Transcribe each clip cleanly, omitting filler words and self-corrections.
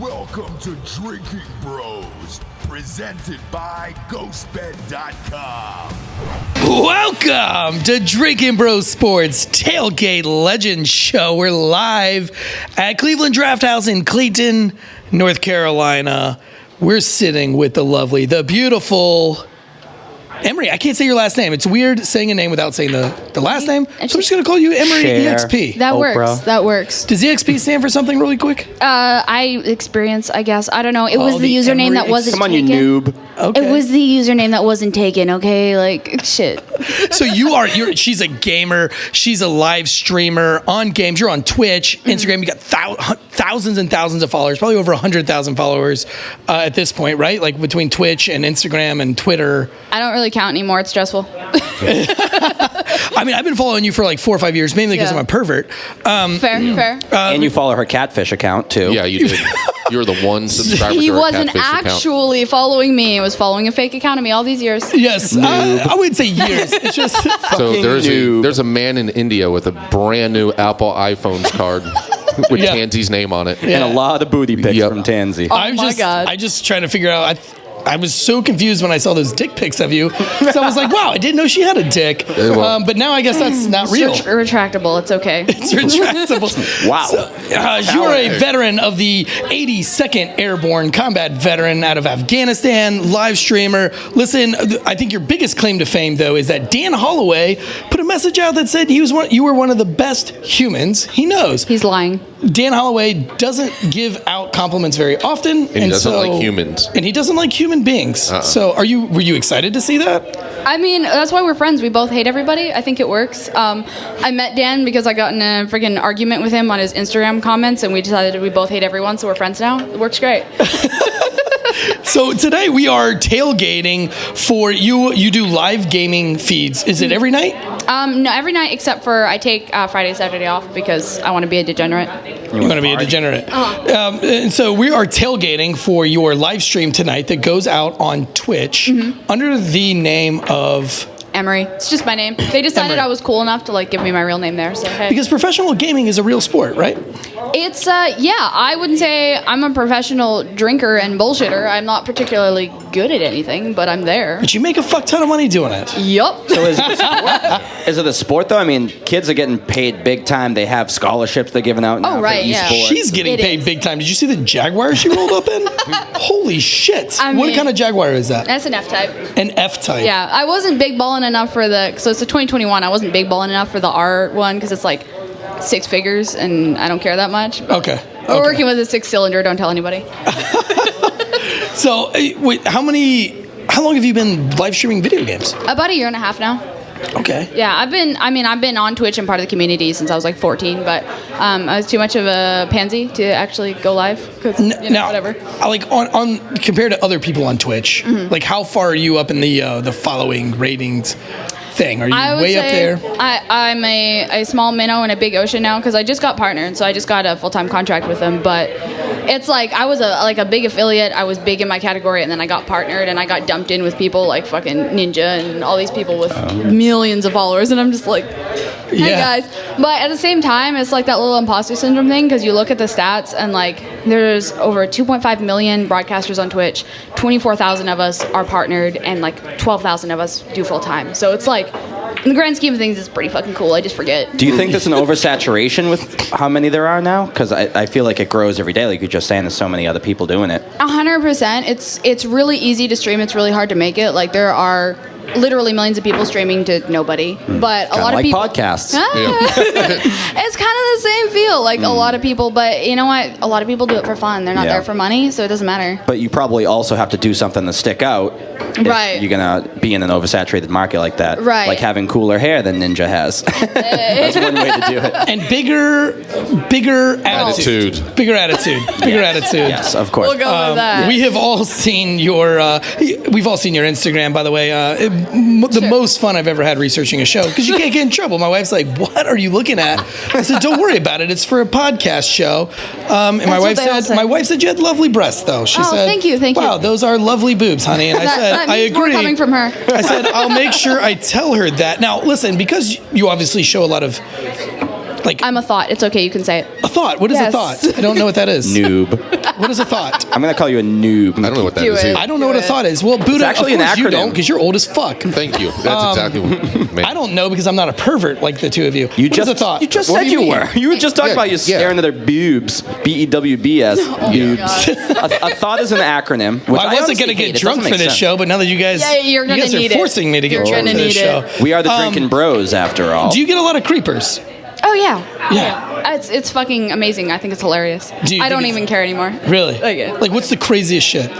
Welcome to Drinking Bros, presented by GhostBed.com. Welcome to Drinking Bros Sports Tailgate Legends Show. We're live at Cleveland Draft House in Clayton, North Carolina. We're sitting with the lovely, the beautiful Emery. I can't say your last name. It's weird saying a name without saying the last name. So I'm just going to call you Emery EXP. That works. That works. Does EXP stand for something really quick? I experience, I guess. I don't know. It was the username Emery that wasn't Come on, taken. you noob. Okay. It was the username that wasn't taken, okay? Like, shit. So she's a gamer. She's a live streamer on games. You're on Twitch, Instagram. You got thousands and thousands of followers, probably over 100,000 followers at this point, right? Like between Twitch and Instagram and Twitter. I don't really count anymore. It's stressful. I mean, I've been following you for like 4 or 5 years, mainly because I'm a pervert. Fair. And you follow her catfish account, too. Yeah, you did. You were the one subscriber He to her wasn't catfish account. actually following me. He was following a fake account of me all these years. Yes, I wouldn't say years. It's just So there's noob. there's a man in India with a brand new Apple iPhones card with Tansy's name on it. And a lot of booty pics Yep. from Tansy. I'm my God. I just trying to figure out. I was so confused when I saw those dick pics of you. So I was like, wow, I didn't know she had a dick. But now I guess that's not real. Retractable. It's okay. It's retractable. Wow. You're a veteran of the 82nd Airborne Combat Veteran out of Afghanistan, live streamer. Listen, I think your biggest claim to fame, though, is that Dan Holloway put a message out that said you were one of the best humans he knows. He's lying. Dan Holloway doesn't give out compliments very often. And he doesn't like humans. And he doesn't like human beings. So were you excited to see that? I mean, that's why we're friends. We both hate everybody. I think it works. I met Dan because I got in a freaking argument with him on his Instagram comments, and we decided we both hate everyone, so we're friends now. It works great. So today we are tailgating for you. You do live gaming feeds. Is it every night? No, every night except for I take Friday, Saturday off because I want to be a degenerate. You want to be a degenerate. And so we are tailgating for your live stream tonight that goes out on Twitch under the name of... Emery. It's just my name. They decided Emery. I was cool enough to like give me my real name there. So hey. Because professional gaming is a real sport, right? It's I wouldn't say I'm a professional drinker and bullshitter. I'm not particularly good at anything, but I'm there. But you make a fuck ton of money doing it. Yup. So is it a sport, though? I mean, kids are getting paid big time. They have scholarships they're giving out now Oh, right, for yeah. esports. She's getting It paid is. big time. Did you see the Jaguar she rolled up in? Holy shit. I What mean- kind of Jaguar is that? That's an F type. An F-type. Yeah, I wasn't big balling enough for so it's a 2021. I wasn't big balling enough for the R one because it's like 6 figures and I don't care that much. Okay. We're working with a 6-cylinder. Don't tell anybody. So, wait, how long have you been live streaming video games? About a year and a half now. Okay. Yeah, I've been on Twitch and part of the community since I was like 14, but I was too much of a pansy to actually go live. 'Cause, Now, whatever. like on compared to other people on Twitch, like how far are you up in the following ratings thing? Are you I would way up say there? I'm a small minnow in a big ocean now because I just got partnered, so I just got a full-time contract with them. But it's like I was a big affiliate. I was big in my category, and then I got partnered, and I got dumped in with people like fucking Ninja and all these people with millions of followers, and I'm just like, hey Yeah. guys. But at the same time, it's like that little imposter syndrome thing because you look at the stats and like there's over 2.5 million broadcasters on Twitch. 24,000 of us are partnered, and like 12,000 of us do full time. So it's like, in the grand scheme of things, it's pretty fucking cool. I just forget. Do you think there's an oversaturation with how many there are now? Because I feel like it grows every day. Like you're just saying, there's so many other people doing it. 100%. It's really easy to stream. It's really hard to make it. Like there are literally millions of people streaming to nobody, but a lot of like people podcasts. It's kind of the same feel. Like a lot of people, but you know what? A lot of people do it for fun. They're not Yeah. there for money, so it doesn't matter. But you probably also have to do something to stick out. if Right. You're going to be in an oversaturated market like that. Right. Like having cooler hair than Ninja has. That's one way to do it. And bigger attitude. Bigger attitude. Bigger attitude. Yes, of course. We'll go with that. We have all seen we've all seen your Instagram, by the way. The most fun I've ever had researching a show, because you can't get in trouble. My wife's like, what are you looking at? I said, don't worry about it. It's for a podcast show. And my what they all say. wife said you had lovely breasts, though. She said, thank you. Wow, those are lovely boobs, honey. And I said, that I means more agree. coming from her. I said, I'll make sure I tell her that. Now, listen, because you obviously show a lot of Like I'm a thought. It's okay. You can say it. a thought. What is a Yes. thought? I don't know what that is. Noob. What is a thought? I'm gonna call you a noob. I don't know what that Do is it. either. I don't know what a thought is. Well, Buddha, actually of an course you acronym. don't, because you're old as fuck. Thank you. That's exactly what man. I don't know because I'm not a pervert like the two of you. You What is a thought? You just What said do you you mean? were. You were just talking Yeah, about you yeah. staring at their boobs. B-E-W-B-S. boobs. A thought is an acronym. Which Well, I wasn't honestly going to hate. get It drunk doesn't for make this sense. show, but now that you guys, Yeah, you're gonna you guys are need it. forcing me to get You're drunk gonna for this need show. it. We are the drinking bros, after all. Do you get a lot of creepers? Oh yeah. Yeah. It's fucking amazing. I think it's hilarious. Do you I think don't it's- even care anymore. Really? Like, Like, what's the craziest shit?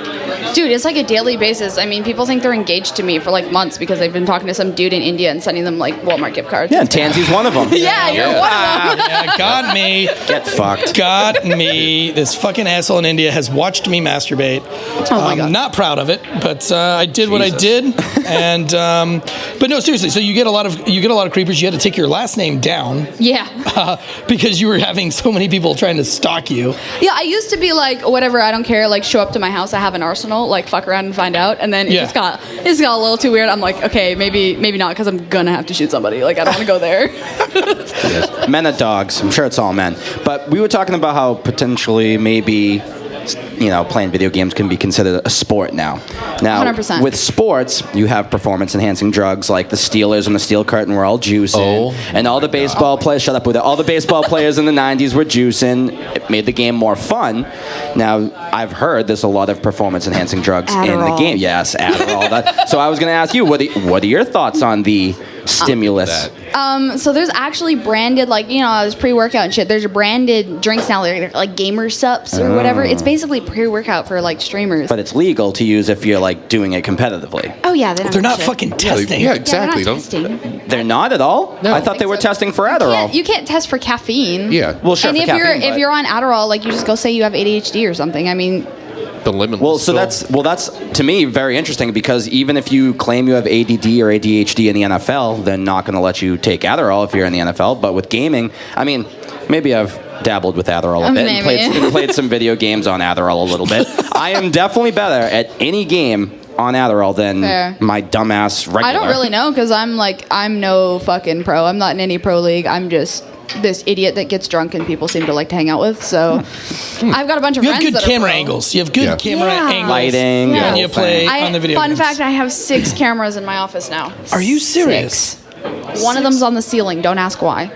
dude, it's like a daily basis. I mean, people think they're engaged to me for like months because they've been talking to some dude in India and sending them like Walmart gift cards. Yeah, and Tansy's one of them. Yeah, you're one of them. Yeah, got me. Get fucked. Got me. This fucking asshole in India has watched me masturbate. Oh my God. Not proud of it, but I did what I did. And but no, seriously. So you get a lot of creepers. You had to take your last name down Yeah. because you were having so many people trying to stalk you. Yeah, I used to be like, whatever, I don't care, like show up to my house, I have an arsenal, like fuck around and find out. And then it Yeah. just got a little too weird. I'm like, okay, maybe not, because I'm gonna have to shoot somebody. Like I don't wanna go there. Men are dogs. I'm sure it's all men. But we were talking about how potentially maybe, playing video games can be considered a sport now. Now, 100%. with sports, you have performance-enhancing drugs like the Steelers and the Steel Curtain were all juicing. Oh, and all the baseball players, shut up with it, all the baseball players in the 90s were juicing. It made the game more fun. Now, I've heard there's a lot of performance-enhancing drugs in the Adderall. game. Yes, Adderall. So I was going to ask you, what are your thoughts on the stimulus? So there's actually branded, like, there's pre-workout and shit. There's branded drinks now, they're like gamer sups or whatever. It's basically pre-workout for like streamers. But it's legal to use if you're like doing it competitively. Oh yeah, they don't They're give a not shit. fucking testing. Yeah, Yeah, exactly. they're Don't. not testing. They're not at all? No. I thought they were testing for Yeah, Adderall. you can't test for caffeine. Yeah. Well, sure, And for if you're caffeine, if but- you're on Adderall, like you just go say you have ADHD or something. I mean, The lemon. Well, so still- that's to me very interesting, because even if you claim you have ADD or ADHD in the NFL, they're not going to let you take Adderall if you're in the NFL. But with gaming, I mean, maybe I've dabbled with Adderall a bit and Maybe. played some video games on Adderall a little bit. I am definitely better at any game on Adderall than Fair. my dumbass regular. I don't really know because I'm no fucking pro. I'm not in any pro league. I'm just this idiot that gets drunk and people seem to like to hang out with. So I've got a bunch of You have friends good that are camera pro. angles. You have good Yeah. camera Yeah. angles. Lighting, when the you whole play thing. on the video Fun games. fact, I have 6 cameras in my office now. Are you serious? 6. One of them's on the ceiling. Don't ask why.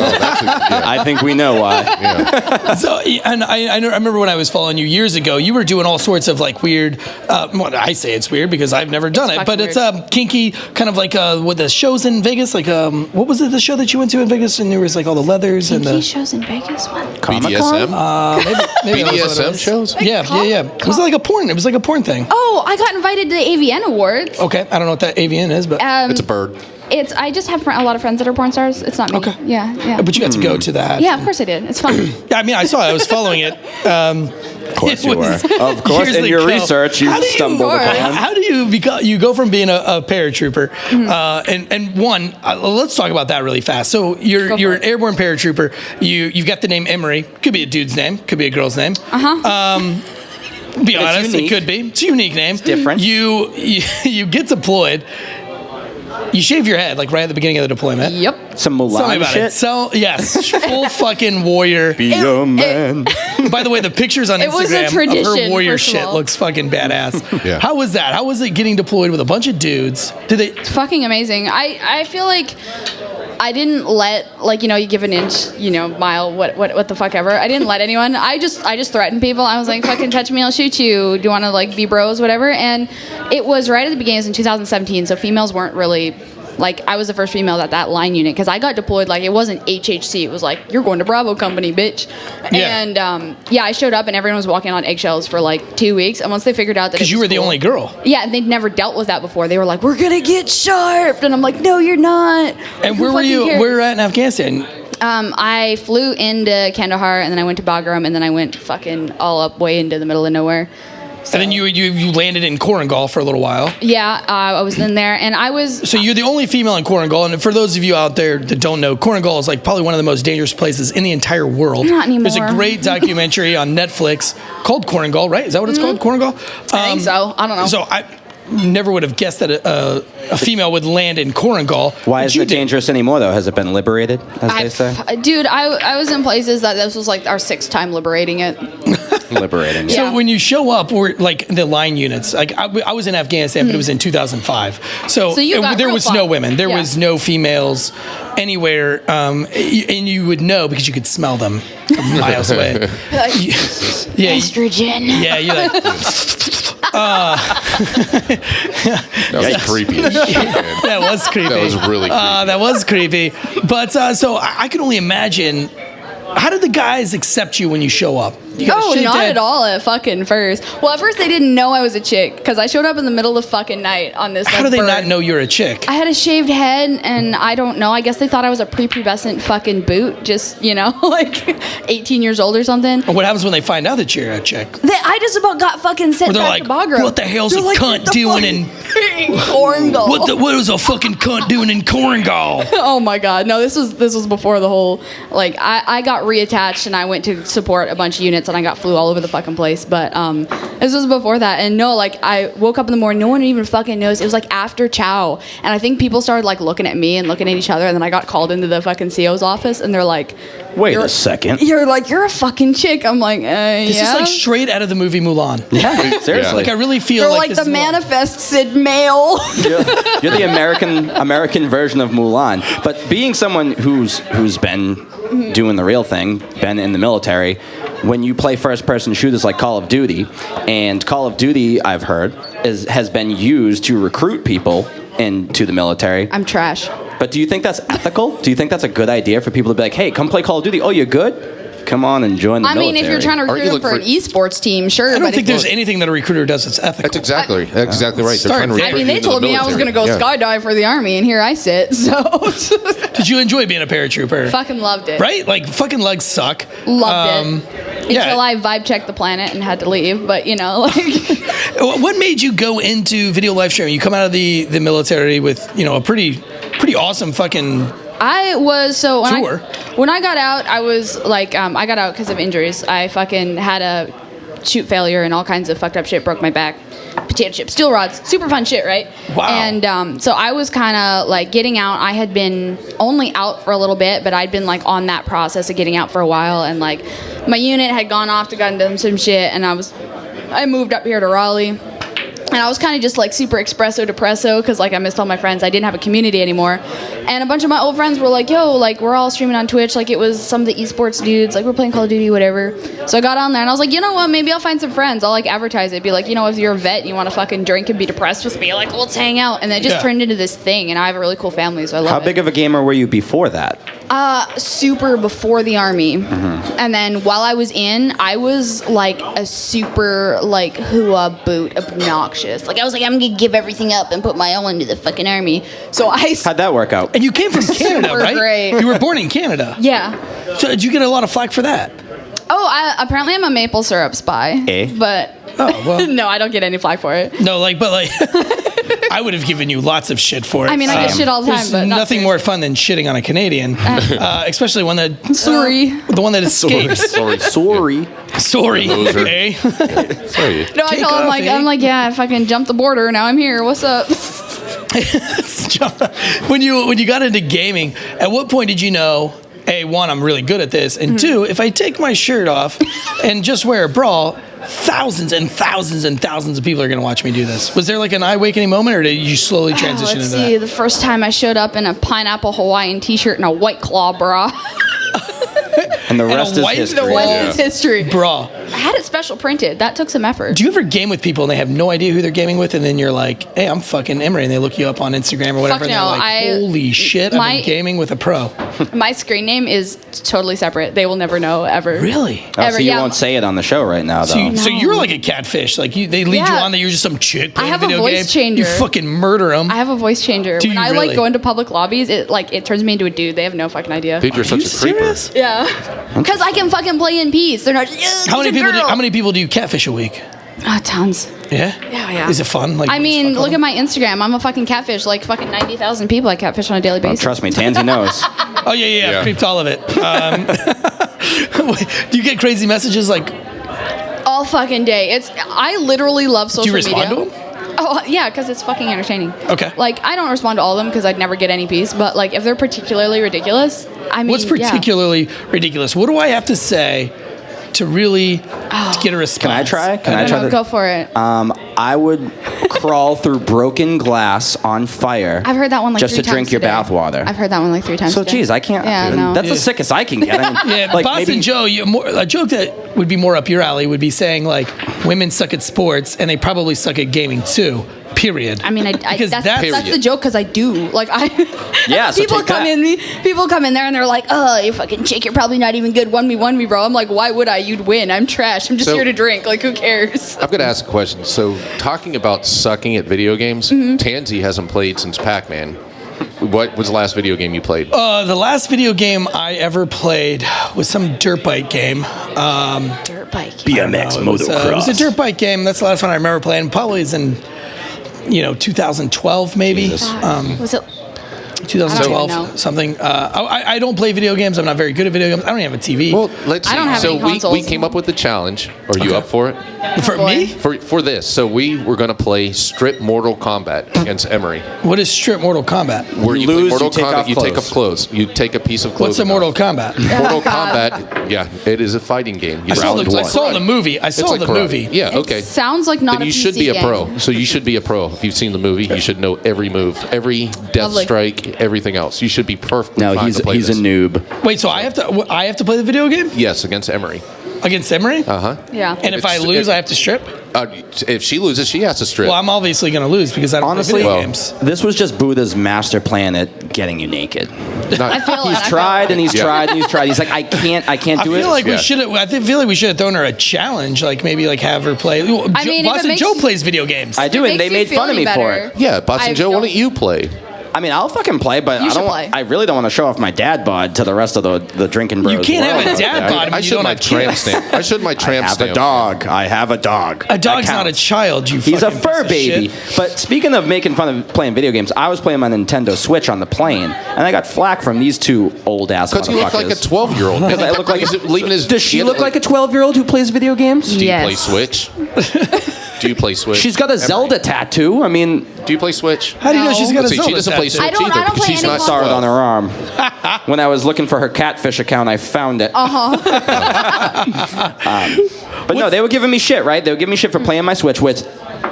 I think we know why. So, and I remember when I was following you years ago, you were doing all sorts of like weird. Well, I say it's weird because I've never done it, but fucking it's kinky, kind of like with the shows in Vegas. Like, what was it? The show that you went to in Vegas, and there was like all the leathers and Kinky the shows in Vegas. What? BDSM. maybe that was what it BDSM was. shows. Yeah. It was like a porn. It was like a porn thing. Oh, I got invited to the AVN Awards. Okay, I don't know what that AVN is, but It's a bird. I just have a lot of friends that are porn stars. It's not me. Okay. Yeah. but you got to go to that. Yeah, of course I did. It's fun. Yeah, I mean, I saw it. I was following it. Of course you were. Of course, years in your ago. research, you How do stumbled upon. How do you go from being a paratrooper and let's talk about that really fast. So you're an airborne paratrooper. You've got the name Emery. Could be a dude's name. Could be a girl's name. Be honest, unique. it could be. It's a unique name. It's different. You get deployed. You shave your head like right at the beginning of the deployment. Yep. Some Tell me Mulan about shit. it. So yes, full fucking warrior. Be a man. By the way, the pictures on It was a Instagram of tradition, her warrior first of shit all. looks fucking badass. Yeah. How was that? How was it getting deployed with a bunch of dudes? Did they? Fucking amazing. I feel like I didn't let you give an inch, mile, what the fuck ever. I didn't let anyone. I just threatened people. I was like, fucking touch me, I'll shoot you. Do you want to like be bros, whatever? And it was right at the beginning. It was in 2017, so females weren't really. Like, I was the first female at that line unit because I got deployed, like, it wasn't HHC. It was like, you're going to Bravo Company, bitch. Yeah. And, I showed up and everyone was walking on eggshells for, like, 2 weeks. And once they figured out that Because you were the only girl. Yeah, and they'd never dealt with that before. They were like, we're going to get sharp. And I'm like, no, you're not. And Who where were fucking you? cares? Where were you at in Afghanistan? I flew into Kandahar and then I went to Bagram and then I went fucking all up way into the middle of nowhere. And then you landed in Korengal for a little while. Yeah, I was in there and I was. So you're the only female in Korengal. And for those of you out there that don't know, Korengal is like probably one of the most dangerous places in the entire world. Not anymore. There's a great documentary on Netflix called Korengal, right? Is that what it's called? Korengal? I think so. I don't know. So I never would have guessed that a female would land in Korengal. Why but isn't you it did. dangerous anymore, though? Has it been liberated, as they say? Dude, I was in places that this was like our 6th time liberating it. Liberating. Yeah. So when you show up, we're like the line units. Like I was in Afghanistan, but it was in 2005 So you got there real was far. no women. There Yeah. was no females anywhere, and you would know because you could smell them from miles away. Yeah, Estrogen. yeah, you're like. That was creepy as shit, man. That was creepy. That was really creepy. That was creepy. But so I can only imagine. How did the guys accept you when you show up? You got a Oh, shaved not head. at all at fucking first. Well, at first they didn't know I was a chick because I showed up in the middle of the fucking night on this. How like, do they bird. not know you're a chick? I had a shaved head, and I don't know. I guess they thought I was a prepubescent fucking boot, just, like 18 years old or something. Or what happens when they find out that you're a chick? I just about got fucking sent Or they're back like, to Bagram. what the hell's They're a like, cunt "What the doing fuck?" in Korengal. what was a fucking cunt doing in Korengal? Oh my god, no! This was before the whole I got reattached and I went to support a bunch of units and I got flew all over the fucking place. But this was before that, and no, I woke up in the morning, no one even fucking knows. It was like after chow, and I think people started looking at me and looking at each other, and then I got called into the fucking CO's office, and they're like, Wait "You're- a second. You're a fucking chick." I'm like, This yeah. is like straight out of the movie Mulan. Yeah, seriously. Like I really feel They're like like this the is Mulan. manifested male. You're the American version of Mulan. But being someone who's been doing the real thing, been in the military, when you play first-person shooters like Call of Duty, and Call of Duty, I've heard, has been used to recruit people into the military. I'm trash. But do you think that's ethical? Do you think that's a good idea for people to be like, hey, come play Call of Duty. Oh, you're good? Come on and join the military. I mean, if you're trying to Aren't you recruit them for an looking esports team, sure. I don't but think if there's anything that a recruiter does that's ethical. That's exactly right. They're Start trying to there. I recruit mean, you they into the told me I was going to go military. skydive for the Army, and here I sit. So, Did you enjoy being a paratrooper? fucking loved it. Right? Like fucking legs suck. Loved it. yeah. Until I vibe checked the planet and had to leave. But, What made you go into video live streaming? You come out of the military with, a pretty awesome fucking I was, so Tour. when I got out, I was like, I got out because of injuries. I fucking had a shoot failure and all kinds of fucked up shit, broke my back. Potato chips, steel rods, super fun shit, right? Wow. And so I was kind of like getting out. I had been only out for a little bit, but I'd been like on that process of getting out for a while. And like my unit had gone off to go and do some shit, and I moved up here to Raleigh. And I was kind of just like super espresso depresso because like I missed all my friends. I didn't have a community anymore. And a bunch of my old friends were like, yo, like we're all streaming on Twitch. Like it was some of the esports dudes. Like we're playing Call of Duty, whatever. So I got on there and I was like, you know what? Maybe I'll find some friends. I'll like advertise it. Be like, if you're a vet and you want to fucking drink and be depressed with me, like let's hang out. And then it just turned into this thing. And I have a really cool family, so I love it. How big of a gamer were you before that? Super before the Army. And then while I was in, I was like a super like hua boot obnoxious. Like I was like, I'm gonna give everything up and put my all into the fucking Army. So How'd that work out? And you came from Canada, Super right? great. You were born in Canada. yeah. So did you get a lot of flack for that? Oh, apparently I'm a maple syrup spy. But well. no, I don't get any flack for it. No, but I would have given you lots of shit for it. I mean, I get shit all the time, There's but not nothing more fun than shitting on a Canadian, especially one that Sorry. the one that escapes. Sorry. Sorry, Loser. eh? Sorry. No, I Take tell him off, like eh? I'm like, yeah, I fucking jumped the border. Now I'm here. What's up? when you got into gaming, at what point did you know? A, one, I'm really good at this, and two, if I take my shirt off and just wear a bra, thousands and thousands and thousands of people are going to watch me do this. Was there like an eye-awakening moment, or did you slowly transition Let's into see. that? The first time I showed up in a pineapple Hawaiian T-shirt and a White Claw bra. And the rest is white- history. The rest is history. Bra. I had it special printed. That took some effort. Do you ever game with people and they have no idea who they're gaming with, and then you're like, "Hey, I'm fucking Emery," and they look you up on Instagram or whatever, Fuck and they're no, like, "Holy shit, I've been gaming with a pro." My screen name is totally separate. They will never know ever. Really? Oh, Ever, so you yeah. won't say it on the show right now, though. So you're like a catfish. Like they lead you Yeah. on that you're just some chick playing have a video voice game. changer. You fucking murder them. I have a voice changer. Do When you I really? like go into public lobbies, it turns me into a dude. They have no fucking idea. Dude, you're Are you such a creeper. serious? Yeah, because I can fucking play in peace. They're not. How many people do you catfish a week? Tons. Yeah. Yeah. Is it fun? Like, I mean, fuck look them? at my Instagram. I'm a fucking catfish. Like fucking 90,000 people I catfish on a daily Oh, basis. trust me, Tansy knows. Oh yeah. I've creeped all of it. Do you get crazy messages like? All fucking day. I literally love Do you social media. respond to them? Oh, yeah, because it's fucking entertaining. Okay. Like, I don't respond to all of them because I'd never get any peace, but, like, if they're particularly ridiculous, I mean, What's particularly ridiculous? What do I have to say to really to get a response? Can I try? Can I No, try? no, go for it. I would crawl through broken glass on fire. I've heard that one like just 3 to drink times your today. bathwater. I've heard that one like 3 times So, today. geez, I can't. Yeah, no. That's the sickest I can get. I mean, Yeah, like Boston maybe, Joe, a joke that would be more up your alley would be saying, like, women suck at sports and they probably suck at gaming too, period. I mean, Because that's that's- the joke because I do. Like, Yeah, so people take come that. people come in there and they're like, oh, you fucking chick, you're probably not even good. 1v1 me, bro. I'm like, why would I? You'd win. I'm trash. I'm just So- here to drink. Like, who cares? I've got to ask a question. So, talking about sucking at video games, Tansy hasn't played since Pac-Man. What was the last video game you played? The last video game I ever played was some dirt bike game. Dirt bike. BMX It was motocross. a dirt bike game. That's the last one I remember playing. Probably is in, 2012 maybe. Was it? 2012 I don't even know. something. I don't play video games. I'm not very good at video games. I don't even have a TV. Well, let's see. I don't have so any we consoles. came up with the challenge. Are you up for it? for boy. me, For this, so we were going to play strip Mortal Kombat against Emery. what is strip Mortal Kombat? Where you lose, play Mortal you take Kombat, off you take clothes. off clothes. You take a piece of clothing. What's a Mortal Kombat? Mortal God. Kombat, yeah, it is a fighting game. You I saw round the one. movie. I It's saw like the karate. movie. Yeah, It okay. sounds like not Then a you should PC be a game. pro. So you should be a pro. If you've seen the movie, you should know every move, every death Lovely. strike, everything else. You should be perfect. No, he's a noob. Wait, so I have to play the video game Yes, against Emery. against Emery? Yeah. And if I lose, I have to strip? If she loses, she has to strip. Well, I'm obviously going to lose because I don't Honestly, play video games. this was just Buddha's master plan at getting you naked. I feel He's tried and he's tried and he's tried. He's like, I can't I do it. feel like we Yeah. should have. feel like we should have thrown her a challenge, like maybe like have her play. I mean, if it Boston makes- Joe plays video games. I do, and Makes they you made feel fun of me any for better. it. Yeah, Boston I Joe, why don't- don't you play? I mean, I'll fucking play, but You I should don't. play. I really don't want to show off my dad bod to the rest of the drinking bros. You can't have a world. dad bod I when you should don't my have tramp kids. stamp. I should my I tramp have stamp. a dog. I have a dog. A dog's That not a counts. child. You. He's a fucking fur piece of baby. shit. But speaking of making fun of playing video games, I was playing my Nintendo Switch on the plane, and I got flack from these two old ass Because motherfuckers. you look like a 12-year-old. Because I look like He's leaving his. Does she look like a 12-year-old who plays video games? Do you Yes. play Switch? Do you play Switch? She's got a Emery, Zelda tattoo. I mean, Do you play Switch? How do you know she's got a Let's see, Zelda she doesn't play tattoo? Switch I don't- either. I don't because play she's any not saw it on 12. her arm. When I was looking for her catfish account, I found it. But no, they were giving me shit, right? They were giving me shit for playing my Switch, which,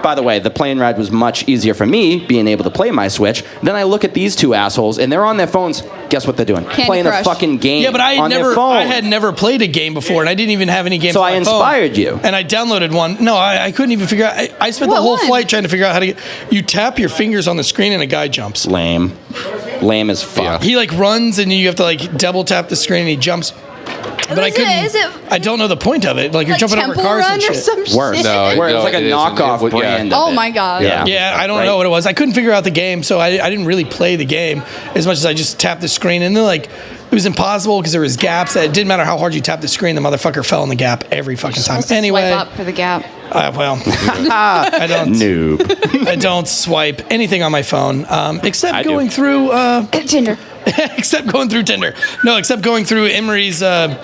by the way, the plane ride was much easier for me, being able to play my Switch. Then I look at these two assholes, and they're on their phones. Guess what they're doing? Candy Playing Crush. a fucking game Yeah, but on their phone. I had never played a game before, and I didn't even have any games. So on I my phone. inspired you. and I downloaded one. No, I couldn't even figure out. I spent the What whole one? flight trying to figure out how to get. You tap your fingers on the screen, and a guy jumps. Lame. Lame as fuck. Yeah. He like runs, and you have to like double tap the screen, and he jumps. But I Is it- couldn't. is it- I don't know the point of it. Like you're Like jumping over Temple cars Run and or shit. some shit. Worse. No, Where it was like a it isn't. knockoff It would- yeah. brand. of Oh it. my God. Yeah. Yeah, I don't Right. know what it was. I couldn't figure out the game, so I didn't really play the game as much as I just tapped the screen. And then, like, it was impossible because there was gaps. It didn't matter how hard you tapped the screen, the motherfucker fell in the gap every fucking time. Supposed to Anyway, swipe up for the gap. well, I don't. Noob. I don't swipe anything on my phone except I do. going through. Tinder. Except going through Tinder. No, except going through Emery's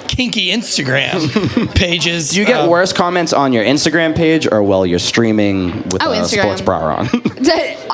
kinky Instagram pages. Do you get worse comments on your Instagram page or while you're streaming with a Instagram. sports bra on?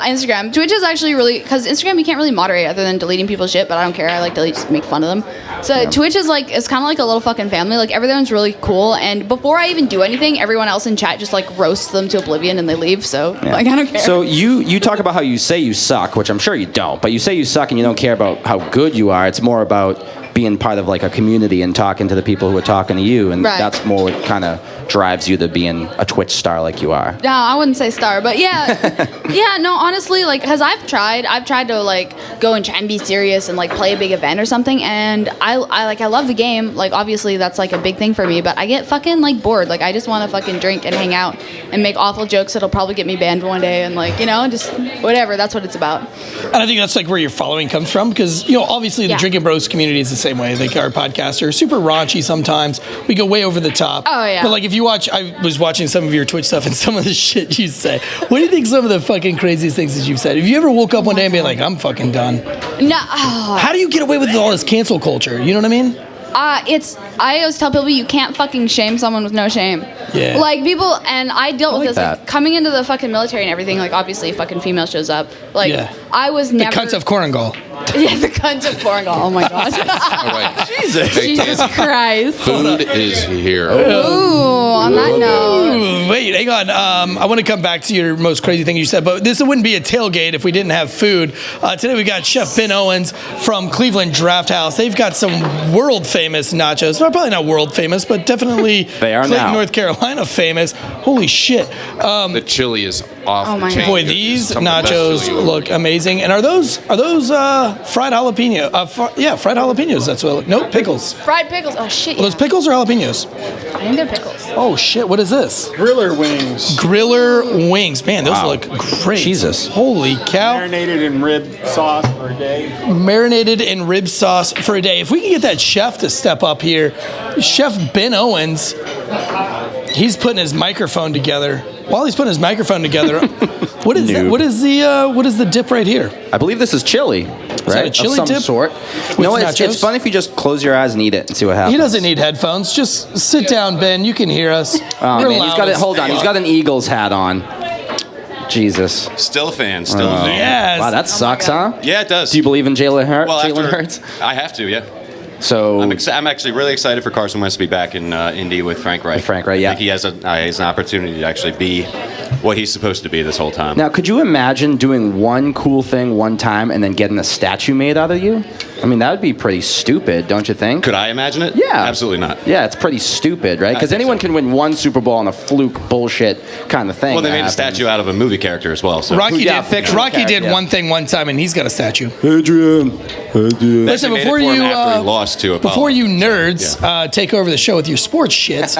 Instagram. Twitch is actually really, because Instagram you can't really moderate other than deleting people's shit, but I don't care. I like to just make fun of them. So Twitch is like, it's kind of like a little fucking family. Like everyone's really cool, and before I even do anything, everyone else in chat just like roasts them to oblivion and they leave. So Yeah. like I don't care. So you talk about how you say you suck, which I'm sure you don't, but you say you suck and you don't care about how good you are. It's more about being part of like a community and talking to the people who are talking to you, and Right. that's more what kind of drives you to being a Twitch star like you are. No, I wouldn't say star, but yeah, yeah. No, honestly, like, cause I've tried to like go and try and be serious and like play a big event or something, and I love the game. Like, obviously, that's like a big thing for me, but I get fucking like bored. Like, I just want to fucking drink and hang out and make awful jokes that'll probably get me banned one day, and like just whatever. That's what it's about. And I think that's like where your following comes from because, obviously the Yeah. Drinking Bros community is the same way. Like our podcasts are super raunchy sometimes. We go way over the top. Oh, yeah. But like if you watch, I was watching some of your Twitch stuff and some of the shit you say. What do you think some of the fucking craziest things that you've said? Have you ever woke up one day and been like, I'm fucking done? No, How do you get away with all this cancel culture? You know what I mean? I always tell people you can't fucking shame someone with no shame. Yeah. Like people, and I dealt with like this that. like coming into the fucking military and everything. Like obviously, a fucking female shows up. Like Yeah. I was The never cunts of Korangal. Yeah, the cunt of Korangal. Oh my god. All right. Jesus Christ. Food is here. Ooh, on that note. Ooh, wait, hang on. I want to come back to your most crazy thing you said, but this wouldn't be a tailgate if we didn't have food. Today we got Chef Ben Owens from Cleveland Draft House. They've got some world famous nachos. Well, probably not world famous, but definitely They are Clayton, now. North Carolina famous. Holy shit. The chili is off Oh the my chain. God. Boy, It's these some of the best nachos chili look amazing. And are those fried jalapeno? Fried jalapenos. That's what I look. Nope, pickles. Fried pickles. Oh shit. Are those Yeah. pickles or jalapenos? I think they're pickles. Oh shit, what is this? Griller wings, Griller wings. Man, those look great. Jesus. Holy cow. marinated in rib sauce for a day. Marinated in rib sauce for a day. If we can get that chef to step up here, Chef Ben Owens, he's putting his microphone together. While he's putting his microphone together, what is that? Noob. What is the dip right here? I believe this is chili, right? a chili of some dip sort. with No, it's nachos? fun if you just close your eyes and eat it and see what happens. He doesn't need headphones. Just sit down, Ben. You can hear us. Oh, We're man, he's got it. loud. Hold on, he's got an Eagles hat on. Jesus. Still a fan. Still a fan. Yes. Wow, that sucks, huh? Yeah, it does. Do you believe in Jalen Hurts? well, Jalen after, Hurts? I have to. Yeah. So I'm actually really excited for Carson Wentz to be back in Indy with Frank Reich. With Frank Reich, yeah. I think he has an opportunity to actually be what he's supposed to be this whole time. now, could you imagine doing one cool thing one time and then getting a statue made out of you? I mean, that would be pretty stupid, don't you think? Could I imagine it? Yeah. Absolutely not. Yeah, it's pretty stupid, right? I Because think anyone so. can win one Super Bowl on a fluke bullshit kind of thing. Well, they that made a happens. statue out of a movie character as well. So Rocky Yeah, did. fictional Rocky did character, yeah. one thing one time, and he's got a statue. Adrian. They Listen, made it before for him you after he lost to Apollo. before you nerds take over the show with your sports shits,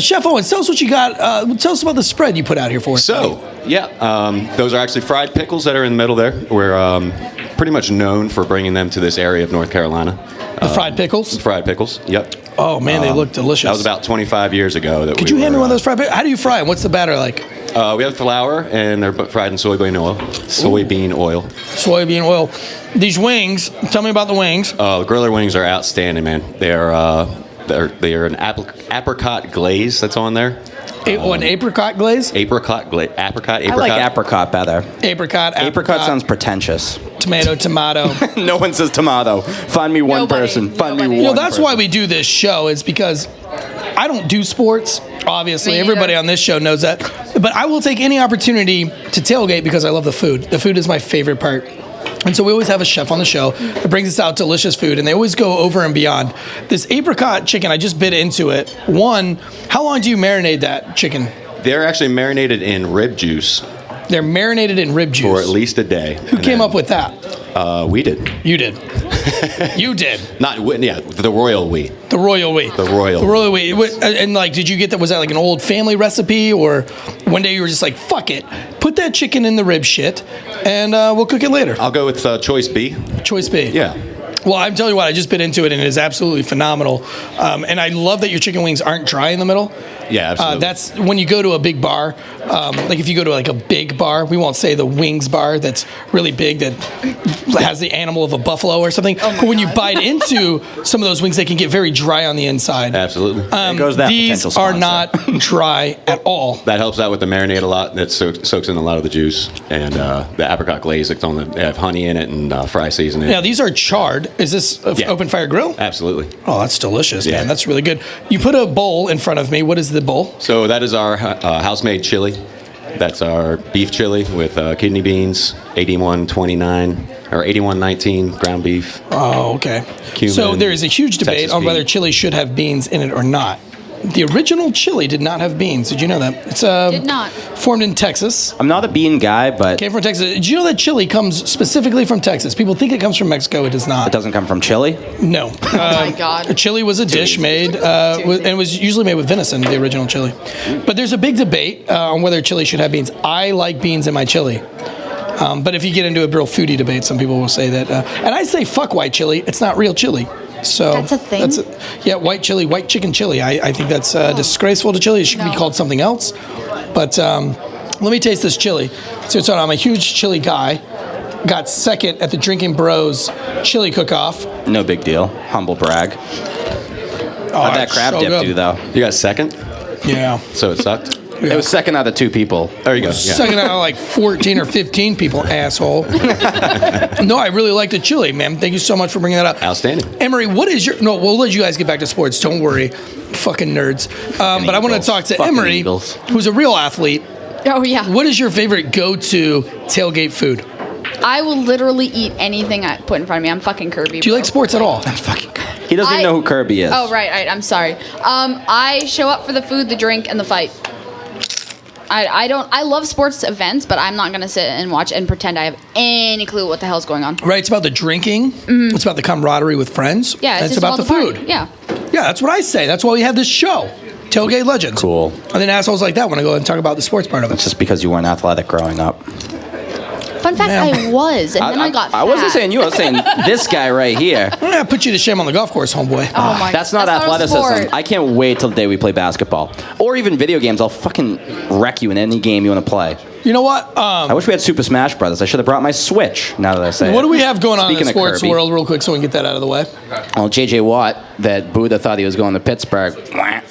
Chef Owens, tell us what you got. Tell us about the spread you put out here for us. So, those are actually fried pickles that are in the middle there. We're pretty much known for bringing them to this area of North Carolina. The fried pickles. Fried pickles. Yep. Oh man, they look delicious. That was about 25 years ago. Could you hand me one of those fried pickles? How do you fry them? What's the batter like? We have flour, and they're fried in soybean oil. Soybean oil. These wings. Tell me about the wings. The griller wings are outstanding, man. They're an apricot glaze that's on there. An apricot glaze. Apricot. I like apricot better. Apricot. Apricot sounds pretentious. Tomato. No one says tomato. Find me one Nobody. person. Find me Nobody. one. You know, that's person. why we do this show, is because I don't do sports. Obviously, Me everybody neither. on this show knows that. But I will take any opportunity to tailgate because I love the food. The food is my favorite part. And so we always have a chef on the show that brings us out delicious food, and they always go over and beyond. This apricot chicken, I just bit into it. One, how long do you marinate that chicken? They're actually marinated in rib juice They're marinated in rib juice. for at least a day. Who came up with that? We did. You did. You did. The royal we. The royal we. The royal. The royal we. And like, did you get that? Was that like an old family recipe, or one day you were just like, fuck it, put that chicken in the rib shit, and we'll cook it later? I'll go with choice B. Choice B. Yeah. Well, I'm telling you what, I just bit into it, and it is absolutely phenomenal. And I love that your chicken wings aren't dry in the middle. Yeah, absolutely. That's when you go to a big bar, like if you go to like a big bar, we won't say the wings bar that's really big that has the animal of a buffalo or something. But when you bite into some of those wings, they can get very dry on the inside. Absolutely. There goes that These potential are sponsor. not dry at all. That helps out with the marinade a lot. That soaks in a lot of the juice, and the apricot glaze. It's on they have honey in it and fry seasoning. Now, these are charred. Is this an Yeah. open fire grill? Absolutely. Oh, that's delicious, Yeah. man. That's really good. You put a bowl in front of me. What is the bowl? So that is our house-made chili. That's our beef chili with kidney beans, 8129 or 8119 ground beef. Oh, okay. Cumin, So there is a huge debate Texas on whether beef. chili should have beans in it or not. The original chili did not have beans. Did you know that? It's Did not. formed in Texas. I'm not a bean guy, but Came from Texas. Did you know that chili comes specifically from Texas? People think it comes from Mexico. It does not. it doesn't come from chili. No. Oh my God. Chili was a dish made, and it was usually made with venison, the original chili. But there's a big debate on whether chili should have beans. I like beans in my chili. But if you get into a real foodie debate, some people will say that. And I say fuck white chili. It's not real chili. So That's a thing? yeah, white chili, white chicken chili. I think that's disgraceful to chili. It should be No. called something else. But let me taste this chili. So I'm a huge chili guy. Got second at the Drinking Bros chili cook-off. No big deal. Humble brag. How'd that crab so dip good. do, though? You got second, Yeah. so it sucked. It was second out of 2 people. There you go. Yeah. Second out of like 14 or 15 people, asshole. No, I really like the chili, man. Thank you so much for bringing that up. Outstanding. Emery, what is your... No, we'll let you guys get back to sports. Don't worry. Fucking nerds. But I want to Eagles. talk to Fucking Emery, Eagles. who's a real athlete. Oh yeah. What is your favorite go-to tailgate food? I will literally eat anything I put in front of me. I'm fucking Kirby. Do you like sports at all? He doesn't even know who Kirby is. Oh right. I'm sorry. I show up for the food, the drink, and the fight. I love sports events, but I'm not gonna sit and watch and pretend I have any clue what the hell's going on. Right, it's about the drinking. It's about the camaraderie with friends. Yeah, and it's it's just about the party. food. Yeah. Yeah, that's what I say. That's why we have this show, Tailgate Legends. Cool. And then assholes like that want to go and talk about the sports part of It's it. just because you weren't athletic growing up. Fun fact, Man. I was, and then I got fat. I wasn't saying you. I was saying this guy right here. I'm gonna put you to shame on the golf course, homeboy. Oh my That's not a athleticism. sport. I can't wait till the day we play basketball. Or even video games. I'll fucking wreck you in any game you want to play. You know what? I wish we had Super Smash Brothers. I should have brought my Switch, now that I say What it. do we have going on in Speaking the of sports Kirby. world real quick so we can get that out of the way? Well, J.J. Watt, that Buddha thought he was going to Pittsburgh.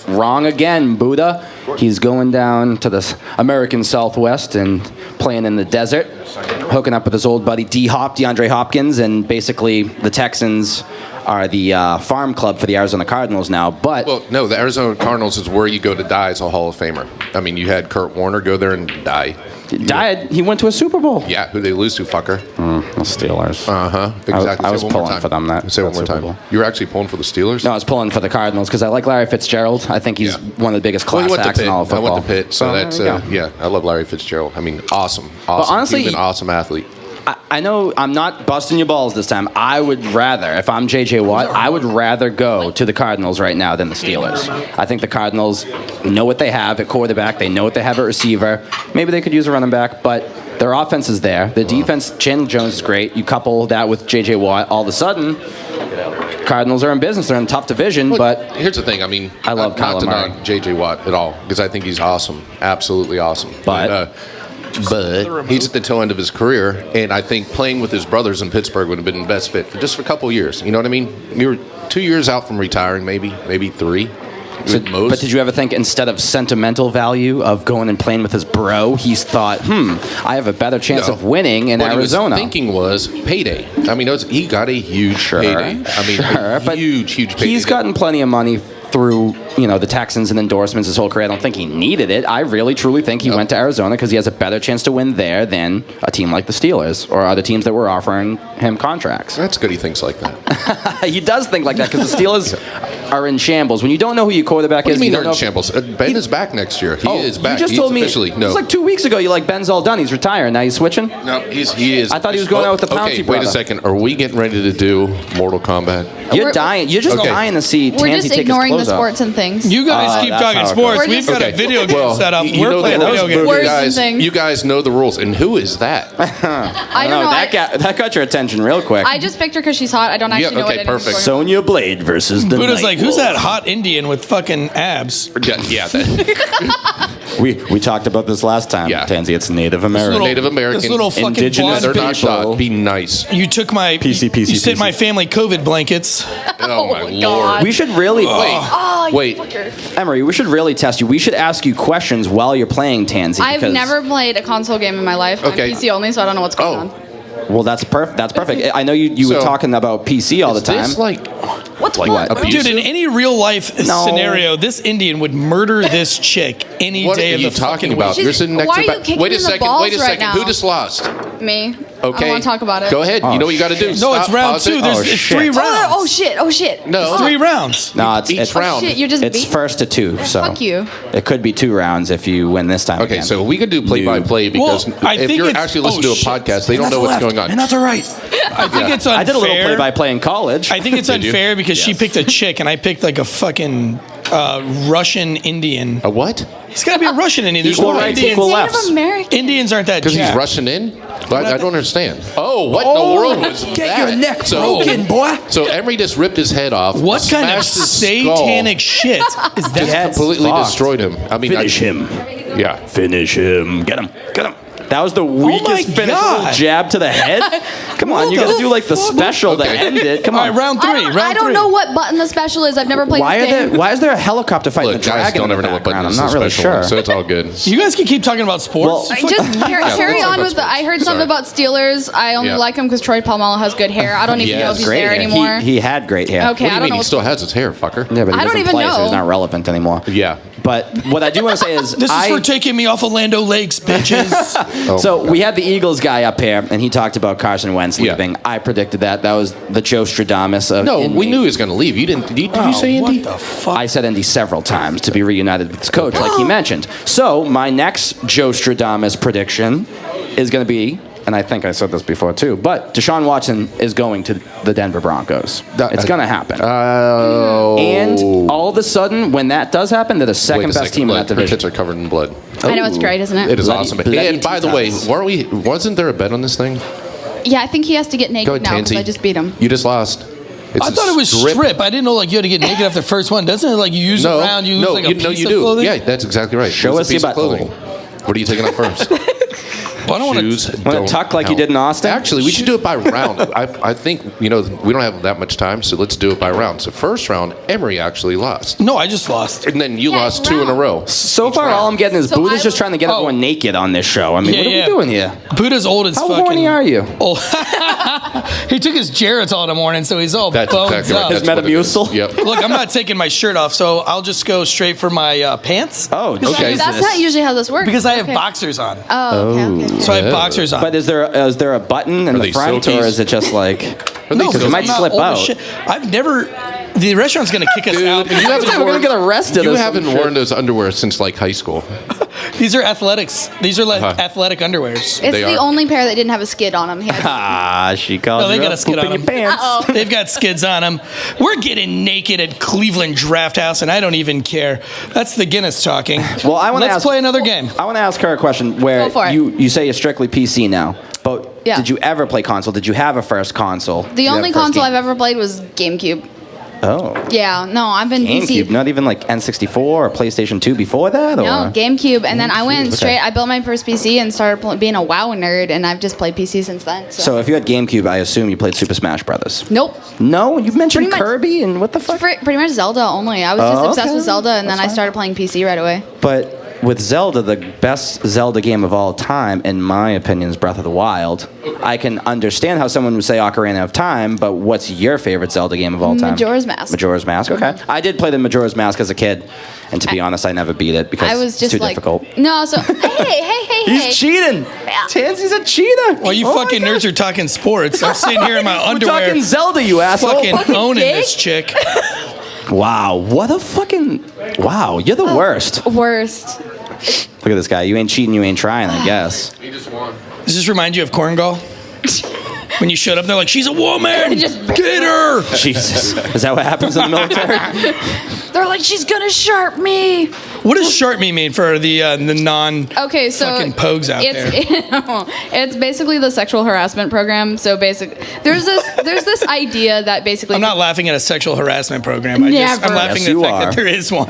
Wrong again, Buddha. He's going down to the American Southwest and playing in the desert, hooking up with his old buddy DeAndre Hopkins, and basically the Texans are the farm club for the Arizona Cardinals now. But Well, no, the Arizona Cardinals is where you go to die as a Hall of Famer. I mean, you had Kurt Warner go there and die. died. He went to a Super Bowl. Yeah, who they lose to, fucker. The Steelers. Exactly. I was Say it one more pulling time. for them that Say it one more Super time. Bowl. You were actually pulling for the Steelers? No, I was pulling for the Cardinals because I like Larry Fitzgerald. I think he's Yeah. one of the biggest Well, class he went to acts in Pitt. all of I football. went to Pitt, so that's there you go. yeah. I love Larry Fitzgerald. I mean, awesome. honestly, He's an awesome athlete. I know I'm not busting your balls this time. I would rather, if I'm J.J. Watt, I would rather go to the Cardinals right now than the Steelers. I think the Cardinals know what they have at quarterback. They know what they have at receiver. Maybe they could use a running back, but their offense is there. The defense, Chandler Jones is great. You couple that with J.J. Watt, all of a sudden, Cardinals are in business. They're in a tough division, Look, but here's the thing. I mean, I love not Kyler to Murray. knock J.J. Watt at all because I think he's awesome, absolutely awesome. But he's at the tail end of his career, and I think playing with his brothers in Pittsburgh would have been the best fit for just for a couple of years. You know what I mean? You were 2 years out from retiring, maybe 3. So, at most. but did you ever think instead of sentimental value of going and playing with his bro, he's thought, I have a better chance No. of winning in What Arizona? he was thinking was payday. I mean, he got a huge payday. I mean, a huge payday. He's gotten plenty of money through, the Texans and endorsements his whole career. I don't think he needed it. I really, truly think he went to Arizona because he has a better chance to win there than a team like the Steelers or other teams that were offering him contracts. That's good he thinks like that. He does think like that because the Steelers are in shambles. When you don't know who your quarterback What do is, you mean don't they're in know shambles? Ben is back next year. He is back. You just He's told me officially. it No. was like 2 weeks ago. You like Ben's all done. He's retiring. Now he's switching. No, he is. I thought he was going out with the Pouncey Okay, wait brother. a second. Are we getting ready to do Mortal Kombat? You're We're- dying. You're just Okay. dying to see We're Tansy just take his ignoring the clothes off. sports and things. You guys keep that's talking how it sports. goes. We've got a video game set up. You We're know playing the video rules, games. but Worse you than guys, things. you guys know the rules. And who is that? I don't know. That got your attention real quick. I just picked her because she's hot. I don't actually know okay, what it is. perfect. Sonya Blade versus the Buddha's Night like, who's Wolf. that hot Indian with fucking abs? Yeah, that, We talked about this last time, Yeah. Tansy. It's Native American. Little- Native American, This little fucking indigenous, blonde they're bitch. not people. shot. Be nice. You took my PC, you sent PC. my family COVID blankets. Oh my my lord. God. We should really Oh, you Wait. fucker. Emery. We should really test you. We should ask you questions while you're playing Tansy. I've because- never played a console game in my life. Okay. I'm PC only, so I don't know what's going on. Well, that's perfect. That's perfect. I know you were So, talking about PC all the time. This like What's Like what? what? abusive? Dude, in any real life No. scenario, this Indian would murder this chick any What day are of you the talking fucking about? week. You're sitting next Why to are you kicking Wait a in the second. balls Wait a right second. now? Who just lost? Me. Okay. I want to talk about it. Go ahead. You know what you got to do. No, Stop, it's round pause it. two. There's it's shit. 3 rounds. Oh shit! Oh shit! No. It's 3 rounds. No, it's Each round. Shit, you're just It's beating. first to 2. So fuck you. It could be 2 rounds if you win this time. Okay, again. so we could do play-by-play because Well, I if think you're it's- actually listening oh, to a shit. podcast, they And don't that's know a what's left, going on. and that's all right. I think it's unfair. I did a little play-by-play in college. I think it's Did you? unfair because she Yes. picked a chick and I picked like a fucking Russian Indian. A what? He's got to be a Russian Indian. There's Equal no rights, Indians. equal Native lefts. American. Indians aren't that Because he's jacked. rushing in? But I don't understand. Oh, what in the world was Get that? your neck So- broken, boy. So Emery just ripped his head off. What kind of smashed his skull, satanic shit is just that? Head's completely fucked. destroyed him. I mean, Finish him. Yeah. Finish him. Get him. Get him. That was the weakest my finish. God. Little jab to the head. Come on, you gotta do like the special to end it. Come All on. right, round three. I don't know what button the special is. I've never played this game. Why is there a helicopter fighting Look, the guys dragon don't in ever the know what button background? is I'm not the really special one, sure. so it's all good. You guys can keep talking about sports. Just carry on with the. I heard something about Steelers. I only like him because Troy Polamalu has good hair. I don't even know if he's there anymore. He had great hair. Okay, What do I you don't mean? know. He still has his hair, fucker. Yeah, but he I don't doesn't even play, so he's know. not relevant anymore. Yeah. But what I do want to say is, This is for taking me off of Lando Lakes, bitches. So we had the Eagles guy up here, and he talked about Carson Wentz leaving. I predicted that. That was the Joe Stradamus of No, Indy. we knew he was going to leave. You didn't? Did you say Indy? What the fuck? I said Indy several times to be reunited with his coach, like he mentioned. So my next Joe Stradamus prediction is going to be, and I think I said this before too, but Deshaun Watson is going to the Denver Broncos. It's going to happen. And all of a sudden, when that does happen, they're the second best team in that The division. pits are covered in blood. I know it's great, isn't it? It is Bloody- awesome. bloody And by the way, Tetons. wasn't there a bet on this thing? Yeah, I think he has to get Go naked ahead, now because Tansy. I just beat him. You just lost. I thought it was strip. I didn't know like you had to get naked after the first one. Doesn't it like you use it around, you lose like a piece of clothing? Yeah, that's exactly right. Show Lose a us your piece of butt. clothing. What are you taking up first? Well, I don't want Shoes to. Wanna don't tuck like you count. did in Austin? Actually, we should do it by round. I think, we don't have that much time, so let's do it by round. So first round, Emery actually lost. No, I just lost. And then you Yeah, lost it's 2 in a round. row. So far, round. all I'm getting is So Buddha's I just would- trying to get Oh. everyone naked on this show. I mean, Yeah, what are yeah. we doing here? Buddha's old as How fucking. horny are you? Oh, he took his Jarrett's all in the morning, so he's all That's boned exactly right. up. His That's what it is. Metamucil? Yep. Look, I'm not taking my shirt off, so I'll just go straight for my pants. Oh, Okay. Jesus. That's not usually how this works. Because I have Okay. boxers on. Oh, okay. So I have boxers on. But is there a button in Are the they front, silkies? or is it just like... no, because it might I'm not slip old as out. shit. I've never. The restaurant's gonna kick us out. You haven't We're going to get arrested. You or some haven't shit. worn those underwear since like high school. These are athletics. These are like athletic underwears. It's They the are. only pair that didn't have a skid on them. He had Ah, she calls No, they you got up a skid pooping on your them. pants. They've got skids on them. We're getting naked at Cleveland Draft House, and I don't even care. That's the Guinness talking. Well, I want to Let's ask. play another game. I want to ask her a question. Where Go for it. you say you're strictly PC now, but Yeah. did you ever play console? Did you have a first console? Did The you have only a first console game? I've ever played was GameCube. Oh, Yeah, no, I've been GameCube. PC. Not even like N64 or PlayStation 2 before that, or No, GameCube, and then I went Okay. straight. I built my first PC and started being a WoW nerd, and I've just played PC since then. So if you had GameCube, I assume you played Super Smash Brothers. Nope. No, you've mentioned Pretty much- Kirby and what the fuck? Pretty much Zelda only. I was just Oh, obsessed okay. with Zelda, and then That's I fine. started playing PC right away. But with Zelda, the best Zelda game of all time, in my opinion, is Breath of the Wild. I can understand how someone would say Ocarina of Time, but what's your favorite Zelda game of all time? Majora's Mask. Majora's Mask, okay. I did play the Majora's Mask as a kid, and to be honest, I never beat it because I was it's just too like, difficult. no. So hey. He's cheating! Tansy's a cheater! While you Oh my fucking God. nerds are talking sports, I'm sitting here in my We're underwear, talking Zelda, you asshole! fucking owning dick. this chick. Wow, what a fucking... Wow, you're the worst. Worst. Look at this guy. You ain't cheating, you ain't trying, I guess. Does this remind you of Korngal? When you showed up, they're like, "She's a woman. Just- Get her." Jesus. Is that what happens in the military? They're like, she's gonna sharp me. What does sharp me mean for the non Okay, so fucking pogues out there? It's basically the sexual harassment program. So there's this idea that basically I'm not laughing at a sexual harassment program. I'm Never. laughing Yes, at the you fact are. that there is one.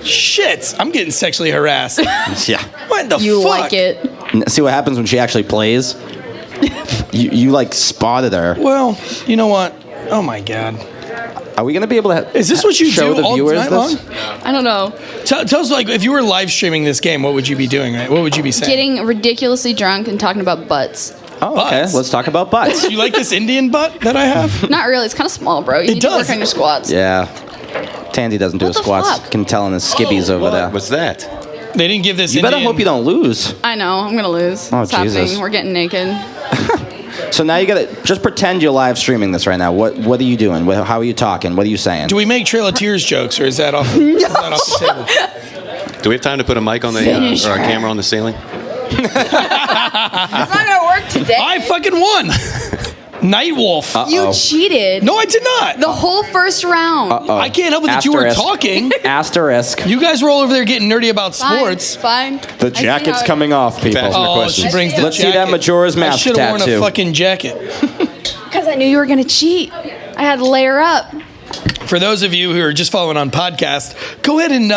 Shit, I'm getting sexually harassed. Yeah. What the you fuck? like it. See what happens when she actually plays? You like spotted her. Well, you know what? Oh my god. Are we gonna be able to? Is this what you show do the all viewers night this? long? I don't know. Tell us, like, if you were live streaming this game, what would you be doing? Right? What would you be saying? Getting ridiculously drunk and talking about butts. Oh, okay. Butts. Let's talk about butts. You like this Indian butt that I have? Not really. It's kind of small, bro. You It need to does. work on your squats. Yeah. Tansy doesn't do What his the squats. fuck? Can tell in his skibbies over there. What's that? They didn't give this You better Indian... hope you don't lose. I know. I'm gonna lose. Oh, it's Jesus. happening. We're getting naked. So now you gotta just pretend you're live streaming this right now. What are you doing? How are you talking? What are you saying? Do we make Trail of Tears jokes, or is that off the, is that off the table? Do we have time to put a mic on the Finish or a her. camera on the ceiling? It's not gonna work today. I fucking won! Nightwolf. You cheated. No, I did not. The whole first round. I can't help it that you were Asterisk. talking. Asterisk. You guys were all over there getting nerdy about Fine, sports. Fine. The I see jacket's how it- coming off, people. Fast. Oh, questions. she brings the Let's see jacket. that Majora's I Mask should have worn tattoo. a fucking jacket. Because I knew you were gonna cheat. I had to layer up. For those of you who are just following on podcast, go ahead and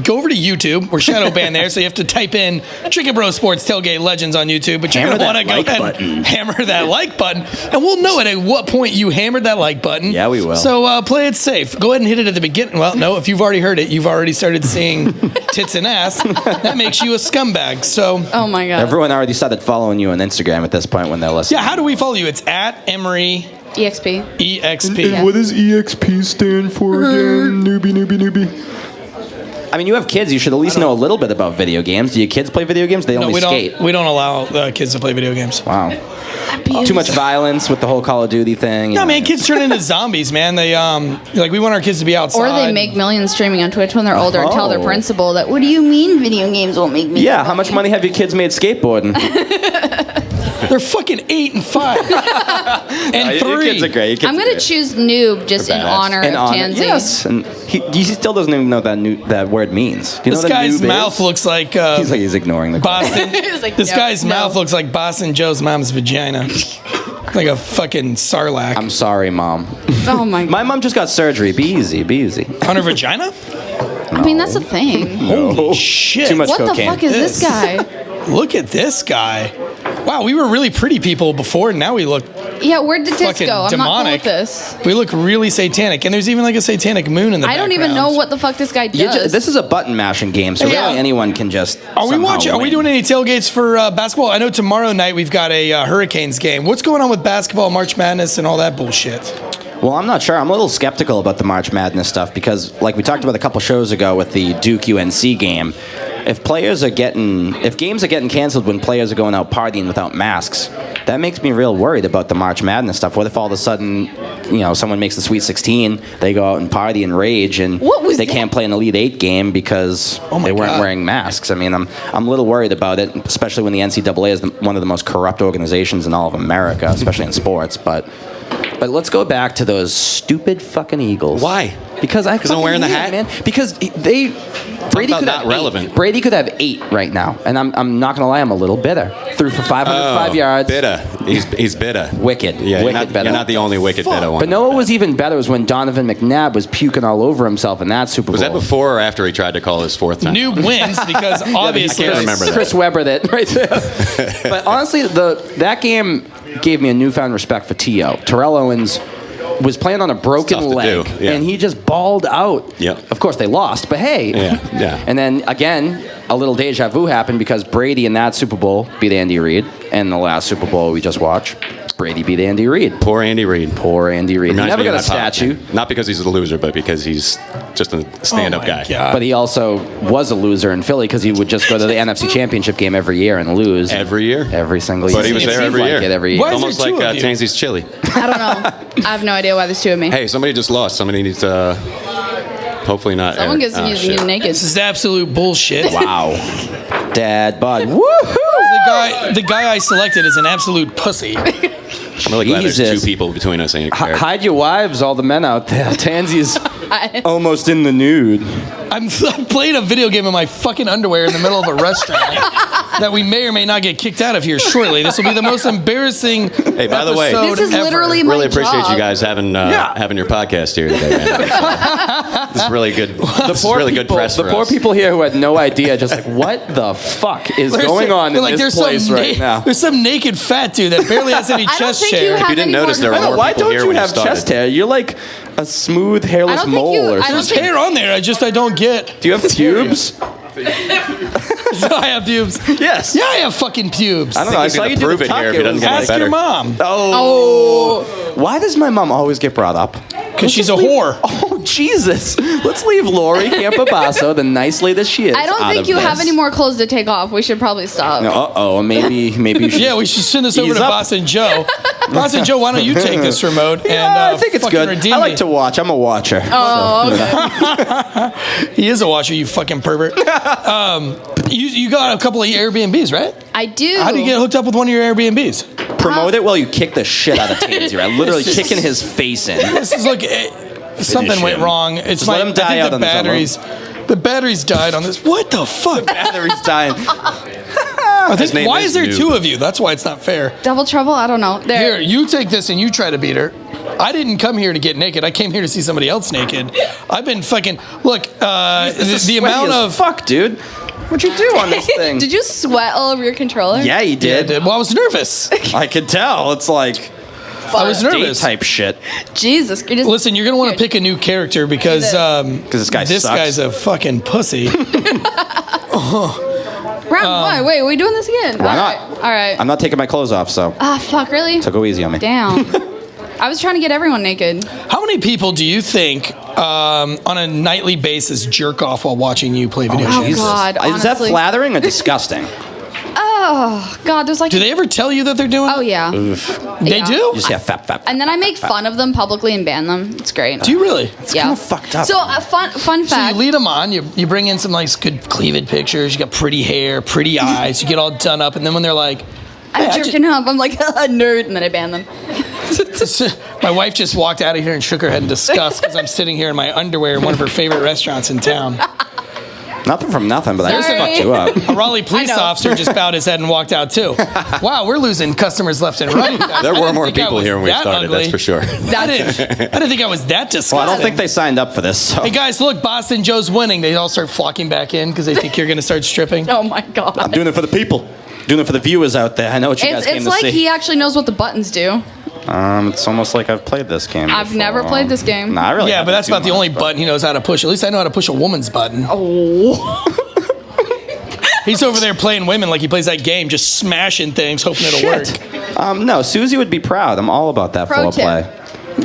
go over to YouTube. We're shadow banned there, so you have to type in Drinking Bros Sports Tailgate Legends on YouTube. But you're going to want to go ahead and hammer that like button, and we'll know at what point you hammered that like button. Yeah, we will. So play it safe. Go ahead and hit it at the beginning. Well, no, if you've already heard it, you've already started seeing tits and ass. That makes you a scumbag. So, oh my god, everyone already started following you on Instagram at this point when they're listening. Yeah, how do we follow you? It's at Emery EXP. EXP. And what does EXP stand for again? Newbie. I mean, you have kids. You should at least know a little bit about video games. Do your kids play video games? They only skate. We don't allow kids to play video games. Wow. Too much violence with the whole Call of Duty thing. No, man, kids turn into zombies, man. They we want our kids to be outside. Or they make millions streaming on Twitch when they're older and tell their principal that, what do you mean video games won't make me money? How much money have your kids made skateboarding? They're fucking 8 and 5 and 3. Your kids are great. I'm gonna choose noob just in honor of Tansy. Yes, and he still doesn't even know what that word means. Do you know this what guy's noob mouth is? looks like he's ignoring the Boston. Like, this guy's mouth looks like Boston Joe's mom's vagina, like a fucking sarlacc. I'm sorry, Mom. Oh my god. My mom just got surgery. Be easy. On her vagina? I mean, that's a thing. Holy shit! Too much What cocaine. the fuck is this guy? Look at this guy. Wow, we were really pretty people before, and now we look Yeah, where'd the tits fucking go? I'm demonic. not cool with this. We look really satanic, and there's even like a satanic moon in the I don't background. even know what the fuck this guy does. This is a button mashing game, so Yeah. really anyone can just. Are we watching? Are we win. doing any tailgates for basketball? I know tomorrow night we've got a Hurricanes game. What's going on with basketball, March Madness, and all that bullshit? Well, I'm not sure. I'm a little skeptical about the March Madness stuff because, like we talked about a couple shows ago with the Duke UNC game, if games are getting canceled when players are going out partying without masks, that makes me real worried about the March Madness stuff. What if all of a sudden, someone makes the Sweet 16, they go out and party and rage, and they can't play an Elite 8 game because they weren't wearing masks? I mean, I'm a little worried about it, especially when the NCAA is one of the most corrupt organizations in all of America, especially in sports. But let's go back to those stupid fucking Eagles. Why? Because I'm wearing the hat, man. Because Brady could have relevant. Brady could have 8 right now, and I'm not gonna lie, I'm a little bitter. Threw for 505 yards. Bitter. He's bitter. Wicked. Yeah, wicked bitter. You're not the only wicked bitter one. But no, what was even better was when Donovan McNabb was puking all over himself in that Super Bowl. Was that before or after he tried to call his fourth time? Noob wins because obviously I can't remember that. Chris Webber that right there. But honestly, that game gave me a newfound respect for T.O. Terrell Owens was playing on a broken leg, and he just balled out. Yep. Of course, they lost, but hey. Yeah. And then, again, a little deja vu happened because Brady in that Super Bowl beat Andy Reid, and the last Super Bowl we just watched, Brady beat Andy Reid. Poor Andy Reid. Poor Andy Reid. He Reminds never me got of a my pop. statue. Not because he's a loser, but because he's just a stand-up guy. God. But he also was a loser in Philly because he would just go to the NFC Championship game every year and lose. Every year? Every single year. But he was It there seemed every like year. it every year. Why is Almost there two like of you? Tansy's chili. I don't know. I have no idea why there's 2 of me. Hey, somebody just lost. Somebody needs to... Hopefully not. Someone gets to shit. use naked. This is absolute bullshit. Wow. Dad bod. Woohoo! The guy I selected is an absolute pussy. I'm really glad there's Jesus. 2 people between us. Ain't fair. Hide your wives, all the men out there. Tansy's almost in the nude. I'm playing a video game in my fucking underwear in the middle of a restaurant that we may or may not get kicked out of here shortly. This will be the most embarrassing Hey, by the way, episode This is ever. literally my Really appreciate job. you guys having your podcast here today, man. This is really good. This is really good press for The poor us. people here who had no idea, just like, what the fuck is going on in this place right now? There's some naked fat dude that barely has any I don't chest think hair. you have you didn't any notice, more there were more Why people don't here you when you have started. chest hair? You're like a smooth, hairless I don't think mole you- or I don't something. There's hair on there. I don't get. Do you have pubes? I have pubes. Yes. Yeah, I have fucking pubes. I don't know. I he's saw gonna you do prove the it here tuck. if he doesn't get Ask better. your mom. Oh. Why does my mom always get brought up? Because she's a whore. Oh, Jesus. Let's leave Lori Campobasso, the nice lady that she is. I don't out think of you this. have any more clothes to take off. We should probably stop. Uh-oh. Maybe you should. Yeah, we should send this over Ease to up. Boston Joe. Boston Joe, why don't you take this remote and I think it's fucking good. redeem I like me? to watch. I'm a watcher. Oh, okay. He is a watcher, you fucking pervert. You got a couple of Airbnbs, right? I do. How do you get hooked up with one of your Airbnbs? Promote it while you kick the shit out of Tansy, right? Literally kicking his face in. This is like something went wrong. It's Just let him die I out think on his own. the batteries died on this. What the fuck? Battery's dying. name Why is is there Noob. 2 of you? That's why it's not fair. Double trouble? I don't know. Here, you take this and you try to beat her. I didn't come here to get naked. I came here to see somebody else naked. I've been fucking look. The amount of fuck, dude. What'd you do on this thing? Did you sweat all over your controller? Yeah, you did. Well, I was nervous. I could tell. It's like I was nervous. date type shit. Jesus. Listen, you're gonna want to pick a new character because this guy sucks. guy's a fucking pussy. Round 1. Wait, are we doing this again? Why not? All right. I'm not taking my clothes off, so. Ah, fuck, really? So go easy on me. Damn. I was trying to get everyone naked. How many people do you think on a nightly basis jerk off while watching you play video games? God, Is that honestly. flattering or disgusting? Oh, God, there's like... Do they ever tell you that they're doing it? Oh, yeah. They Yeah. do? You just have fap. And then I make fun of them publicly and ban them. It's great. Do you really? Yeah. kinda fucked up. So, fun So you fact. lead them on, you bring in some nice good cleavage pictures, you got pretty hair, pretty eyes, you get all done up, and then when they're like, hey, I'm I jerking up. I'm like, nerd, and then I ban them. my wife just walked out of here and shook her head in disgust because I'm sitting here in my underwear in one of her favorite restaurants in town. Nothing from nothing, but I just Sorry. fucked you up. A Raleigh police I know. officer just bowed his head and walked out too. Wow, we're losing customers left and right. There were more people here when we started, ugly. that's for sure. I didn't think I was that disgusting. Well, I don't think they signed up for this. So. Hey guys, look, Boston Joe's winning. They all start flocking back in because they think you're going to start stripping. Oh, my God. I'm doing it for the people. Doing it for the viewers out there. I know what you guys came It's to like see. he actually knows what the buttons do. It's almost like I've played this game. I've never played this game. Nah, I really Yeah, but haven't that's too about the much, only but- button he knows how to push. At least I know how to push a woman's button. Oh. He's over there playing women like he plays that game, just smashing things, hoping it'll work. No, Susie would be proud. I'm all about that Pro tip. foreplay.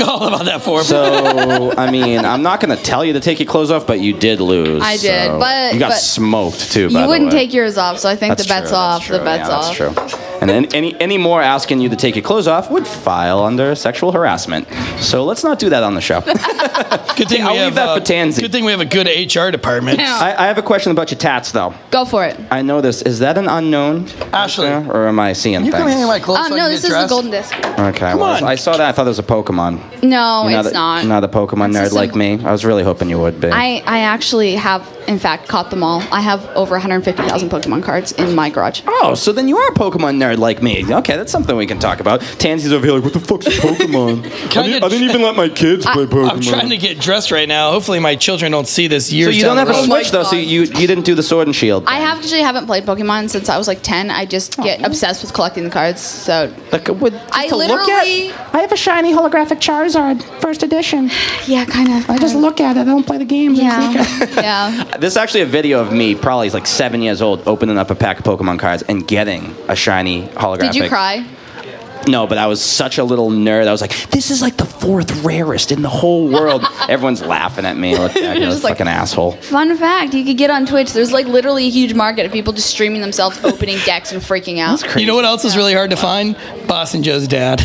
All about that for So, I mean, I'm not going to tell you to take your clothes off, but you did lose. I did, so- but- You got but smoked, too, by You the wouldn't way. take yours off, so I think That's the bet's true, off. that's The bet's true. off. Yeah, that's true. And then any more asking you to take your clothes off would file under sexual harassment. So let's not do that on the show. Good thing I'll we leave have that for Tansy. Good thing we have a good HR department. Yeah. I have a question about your tats, though. Go for it. I know this. Is that an unknown? Ashley. Or am I seeing You things? come hang my clothes. so I No, can this get is the dressed? golden disc. Okay. Come on. I saw that. I thought it was a Pokemon. No, You're it's not. Not a Pokemon It's nerd just like me. I was really hoping you would be. I actually have, in fact, caught them all. I have over 150,000 Pokemon cards in my garage. Oh, so then you are a Pokemon nerd like me. Okay, that's something we can talk about. Tansy's over here like, what the fuck's a Pokemon? I didn't even let my kids play Pokemon. I'm trying to get dressed right now. Hopefully my children don't see this So years you down don't have the a road. Switch, though, so God. you didn't do the Sword and Shield. I actually haven't played Pokemon since I was like 10. I just get obsessed with collecting the cards. So, Like, I to look literally- at, I have a shiny holographic Charizard, first edition. yeah, kind of. I just look at it. I don't play the games. Yeah. Yeah. This is actually a video of me, probably like 7 years old, opening up a pack of Pokemon cards and getting a shiny holographic. Did you cry? No, but I was such a little nerd. I was like, this is like the 4th rarest in the whole world. Everyone's laughing at me. Look back, You're I just like- fucking asshole. Fun fact, you could get on Twitch. There's like literally a huge market of people just streaming themselves opening decks and freaking out. You know what else is really hard to find? Boston Joe's dad.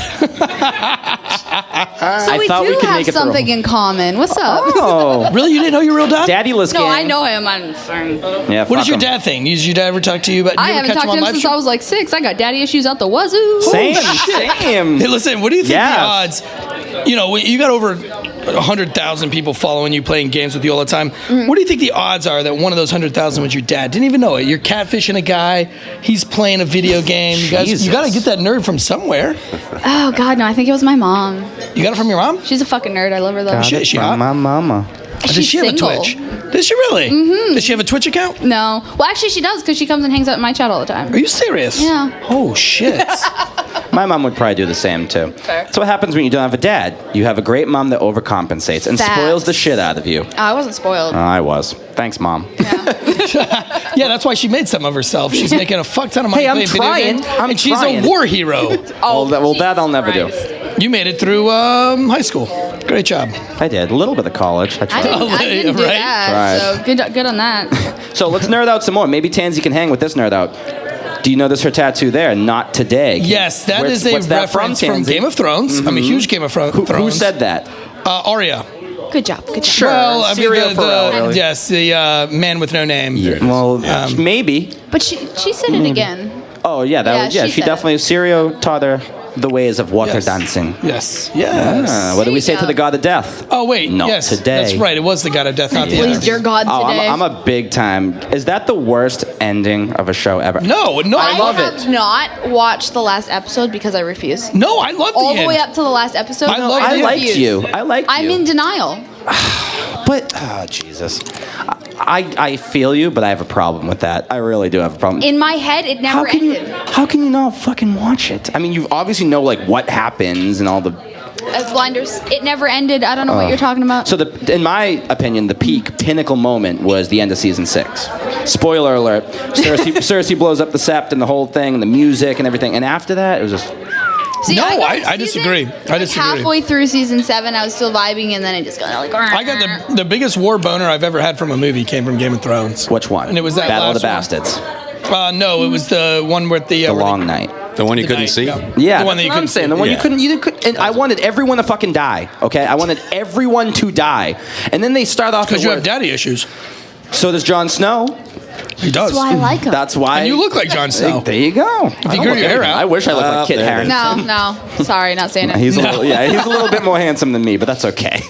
So we thought do we could have make it something through. in common. What's up? Oh, Really? You didn't know your real dad? Daddyless No, gang. I know him. I'm sorry. Yeah, What does fuck your 'em. dad think? Does your dad ever talk to you about? I you ever haven't catch talked him to on him live since stream? I was like 6. I got daddy issues out the wazoo. Same, same. Hey, listen. What do you think Yeah. the odds? You know, you got over 100,000 people following you playing games with you all the time. Mm-hmm. What do you think the odds are that one of those 100,000 was your dad? Didn't even know it. You're catfishing a guy. He's playing a video game. You got Jesus. to get that nerd from somewhere. Oh God, no! I think it was my mom. You got it from your mom? She's a fucking nerd. I love her though. Shit, is she From hot? my mama. Does She's she have single. a Twitch? Does she really? Mm-hmm. Does she have a Twitch account? No. Well, actually, she does because she comes and hangs out in my chat all the time. Are you serious? Yeah. Oh shit. My mom would probably do the same too. Fair. That's what happens when you don't have a dad. You have a great mom that overcompensates and Facts. spoils the shit out of you. I wasn't spoiled. I was. Thanks, mom. Yeah, that's why she made some of herself. She's making a fuck ton of money Hey, I'm playing video trying. games, I'm and she's trying. a war hero. Well, that I'll never do. You made it through high school. Great job. I did. A little bit of college. I I tried. didn't do Right? that. So good on that. So let's nerd out some more. Maybe Tansy can hang with this nerd out. Do you notice her tattoo there? Not today. Yes, that is a what's that reference from Tansy? Game of Thrones. I'm a huge Game of Thrones. Who said that? Arya. Good job. Good job. Sure. Well, I mean, Syria the, Pharrell, really. yes, the man with no name. Well, maybe. But she said it again. Oh yeah, Yeah, she she said definitely. Sirio taught her the ways of water Yes. dancing. Yes. Yes. What do we say There to you the go. god of death? Oh wait, Not yes, today. that's right. It was the god of death, not the Please, other. dear God, Oh, today. I'm a big time. Is that the worst ending of a show ever? No, I love have it. not watched the last episode because I refuse. no, I love All the the way end. up to the last episode. I love I the liked refuse. you. I liked you. I'm in denial. But Jesus, I feel you, but I have a problem with that. I really do have a problem. In my head, it never ended. How can you not fucking watch it? I mean, you obviously know like what happens and all the. As blinders, it never ended. I don't know what you're talking about. So in my opinion, the peak pinnacle moment was the end of season 6. Spoiler alert: Cersei blows up the sept and the whole thing, and the music and everything. And after that, it was just. See, No, got I season- disagree. I like disagree. Halfway through season 7, I was still vibing, and then it just got like. I got the biggest war boner I've ever had from a movie came from Game of Thrones. Which one? And it was that Battle of the last Bastards. one. No, it was the one with the The where Long Night. The one you the couldn't night, see? Yeah, the one that you that's what I'm couldn't saying. see. The one Yeah. you couldn't. And I wanted everyone to fucking die. Okay, I wanted everyone to die. And then they start off because you have with, daddy issues. so does Jon Snow. He does. That's why I like him. That's why. And you look like Jon Snow. There you go. If you grew your hair out. I wish I looked like Kit there it is. Harington. No, sorry, not saying it. He's a little, he's a little bit more handsome than me, but that's okay.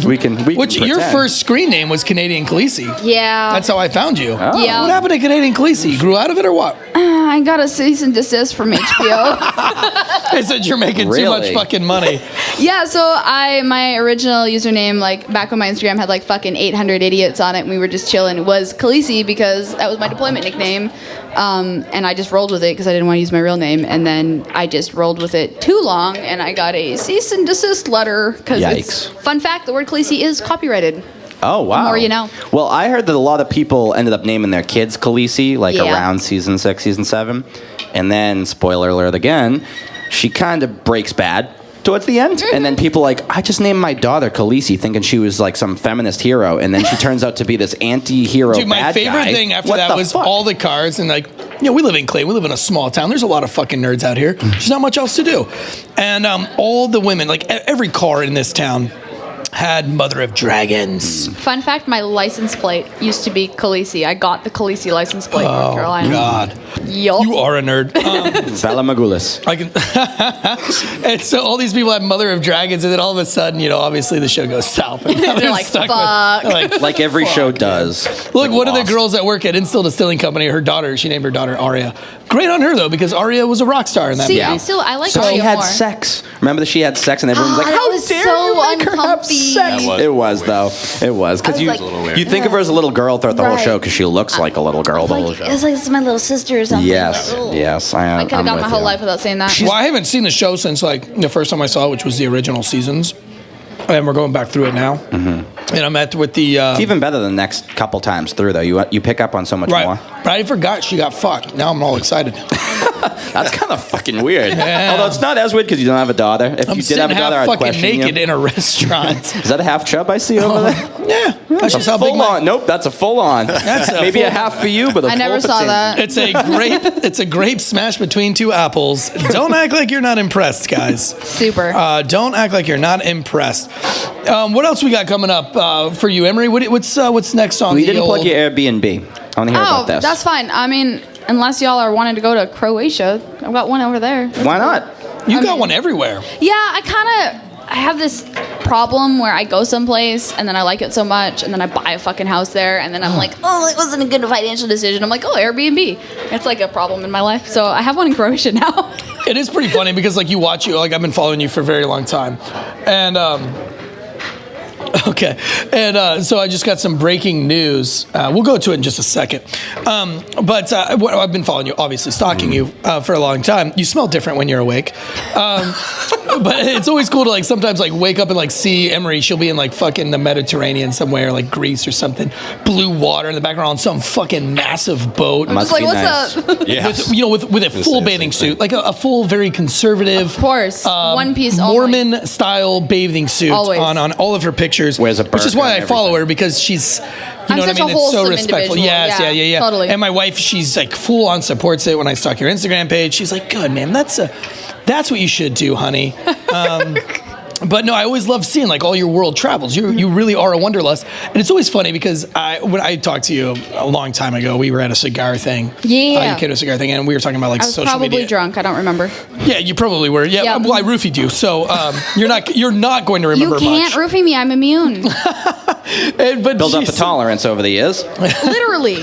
we can. Which can your pretend. first screen name was Canadian Khaleesi. Yeah. That's how I found you. Yeah. What happened to Canadian Khaleesi? You grew out of it or what? I got a cease and desist from HBO. They said you're making too much Really? fucking money. Yeah, so my original username, like back when my Instagram had like fucking 800 idiots on it, and we were just chilling, was Khaleesi because that was my deployment nickname. And I just rolled with it because I didn't want to use my real name. And then I just rolled with it too long, and I got a cease and desist letter because it's Yikes. fun fact: the word Khaleesi is copyrighted. Oh wow. The more you know. Well, I heard that a lot of people ended up naming their kids Khaleesi, like Yeah. around season 6, season 7, and then spoiler alert again, she kind of breaks bad towards the end, and then people like, I just named my daughter Khaleesi, thinking she was like some feminist hero, and then she turns out to be this anti-hero. Dude, my bad favorite guy. thing after What that the was fuck? all the cars and like, you know, we live in Clay. We live in a small town. There's a lot of fucking nerds out here. There's not much else to do. And all the women, like every car in this town had Mother of Dragons. Fun fact: my license plate used to be Khaleesi. I got the Khaleesi license plate in North Carolina. God. Yup. You are a nerd. Vala Magulis. I can. And so all these people have Mother of Dragons, and then all of a sudden, you know, obviously the show goes south. And now They're like, stuck fuck. With, like, Like every fuck, show man. does. Look, Like one of the Lost. girls that work at Instill Distilling Company, her daughter, she named her daughter Aria. Great on her though, because Aria was a rock star in that See, movie. I like So she Arya had more. sex. Remember that she had sex, and everyone's like, that "How was dare so you make her have uncomfy. sex?" That was It was though. It was because I was you like, A little weird. you think of her as a little girl throughout the whole Right. show because she looks like a little girl the whole Like, show. it's like it's my little sister or something. Yes, Like, ugh. yes, I could have gone my whole life without saying that. Well, I haven't seen the show since like the first time I saw it, which was the original seasons, and we're going back through it now. Mm-hmm. And I'm at with the It's even better the next couple times through though. You pick up on so much right. more. But I forgot she got fucked. Now I'm all excited. That's kind of fucking weird. Yeah. Although it's not as weird because you don't have a daughter. If I'm you did sitting have a daughter, half I'd fucking question naked you. in a restaurant. Is that a half chub I see over there? Yeah, that's just how big Full my. on. Nope, that's a full on. That's a Maybe a full- half for you, but a I never full saw for Tim. that. It's a grape. It's a grape smash between two apples. Don't act like you're not impressed, guys. Super. Don't act like you're not impressed. What else we got coming up for you, Emery? What's next on We the didn't plug old- your Airbnb. I want to hear Oh, about this. that's fine. I mean, unless y'all are wanting to go to Croatia, I've got one over there. Why not? You got one everywhere. Yeah, I have this problem where I go someplace and then I like it so much and then I buy a fucking house there and then I'm like, oh, it wasn't a good financial decision. I'm like, oh, Airbnb. It's like a problem in my life. So I have one in Croatia now. It is pretty funny because like you watch you like I've been following you for a very long time, and okay, and so I just got some breaking news. We'll go to it in just a second, but I've been following you, obviously stalking you for a long time. You smell different when you're awake, but it's always cool to like sometimes like wake up and like see Emery. She'll be in like fucking the Mediterranean somewhere, like Greece or something, blue water in the background on some fucking massive boat. I'm just like, what's up? Yes. With a full bathing suit, like a full, very conservative, Of course. One piece only. Mormon style bathing suit Always. on all of her pictures. Wears a which is burqa why I and follow everything. her because she's, I'm know what such I a mean? It's so wholesome respectful. individual. Yes, yeah. Totally. And my wife, she's like full on supports it when I stalk your Instagram page. She's like, good man, that's what you should do, honey. But no, I always love seeing like all your world travels. You really are a wanderlust, and it's always funny because when I talked to you a long time ago, we were at a cigar thing. Yeah, you came to a cigar thing, and we were talking about like I was social probably media. drunk. I don't remember. Yeah, you probably were. Yeah, Yeah. well, I roofied you, so you're not going to remember You can't much. roofie me. I'm immune. But Build up a geez, tolerance over the years. Literally.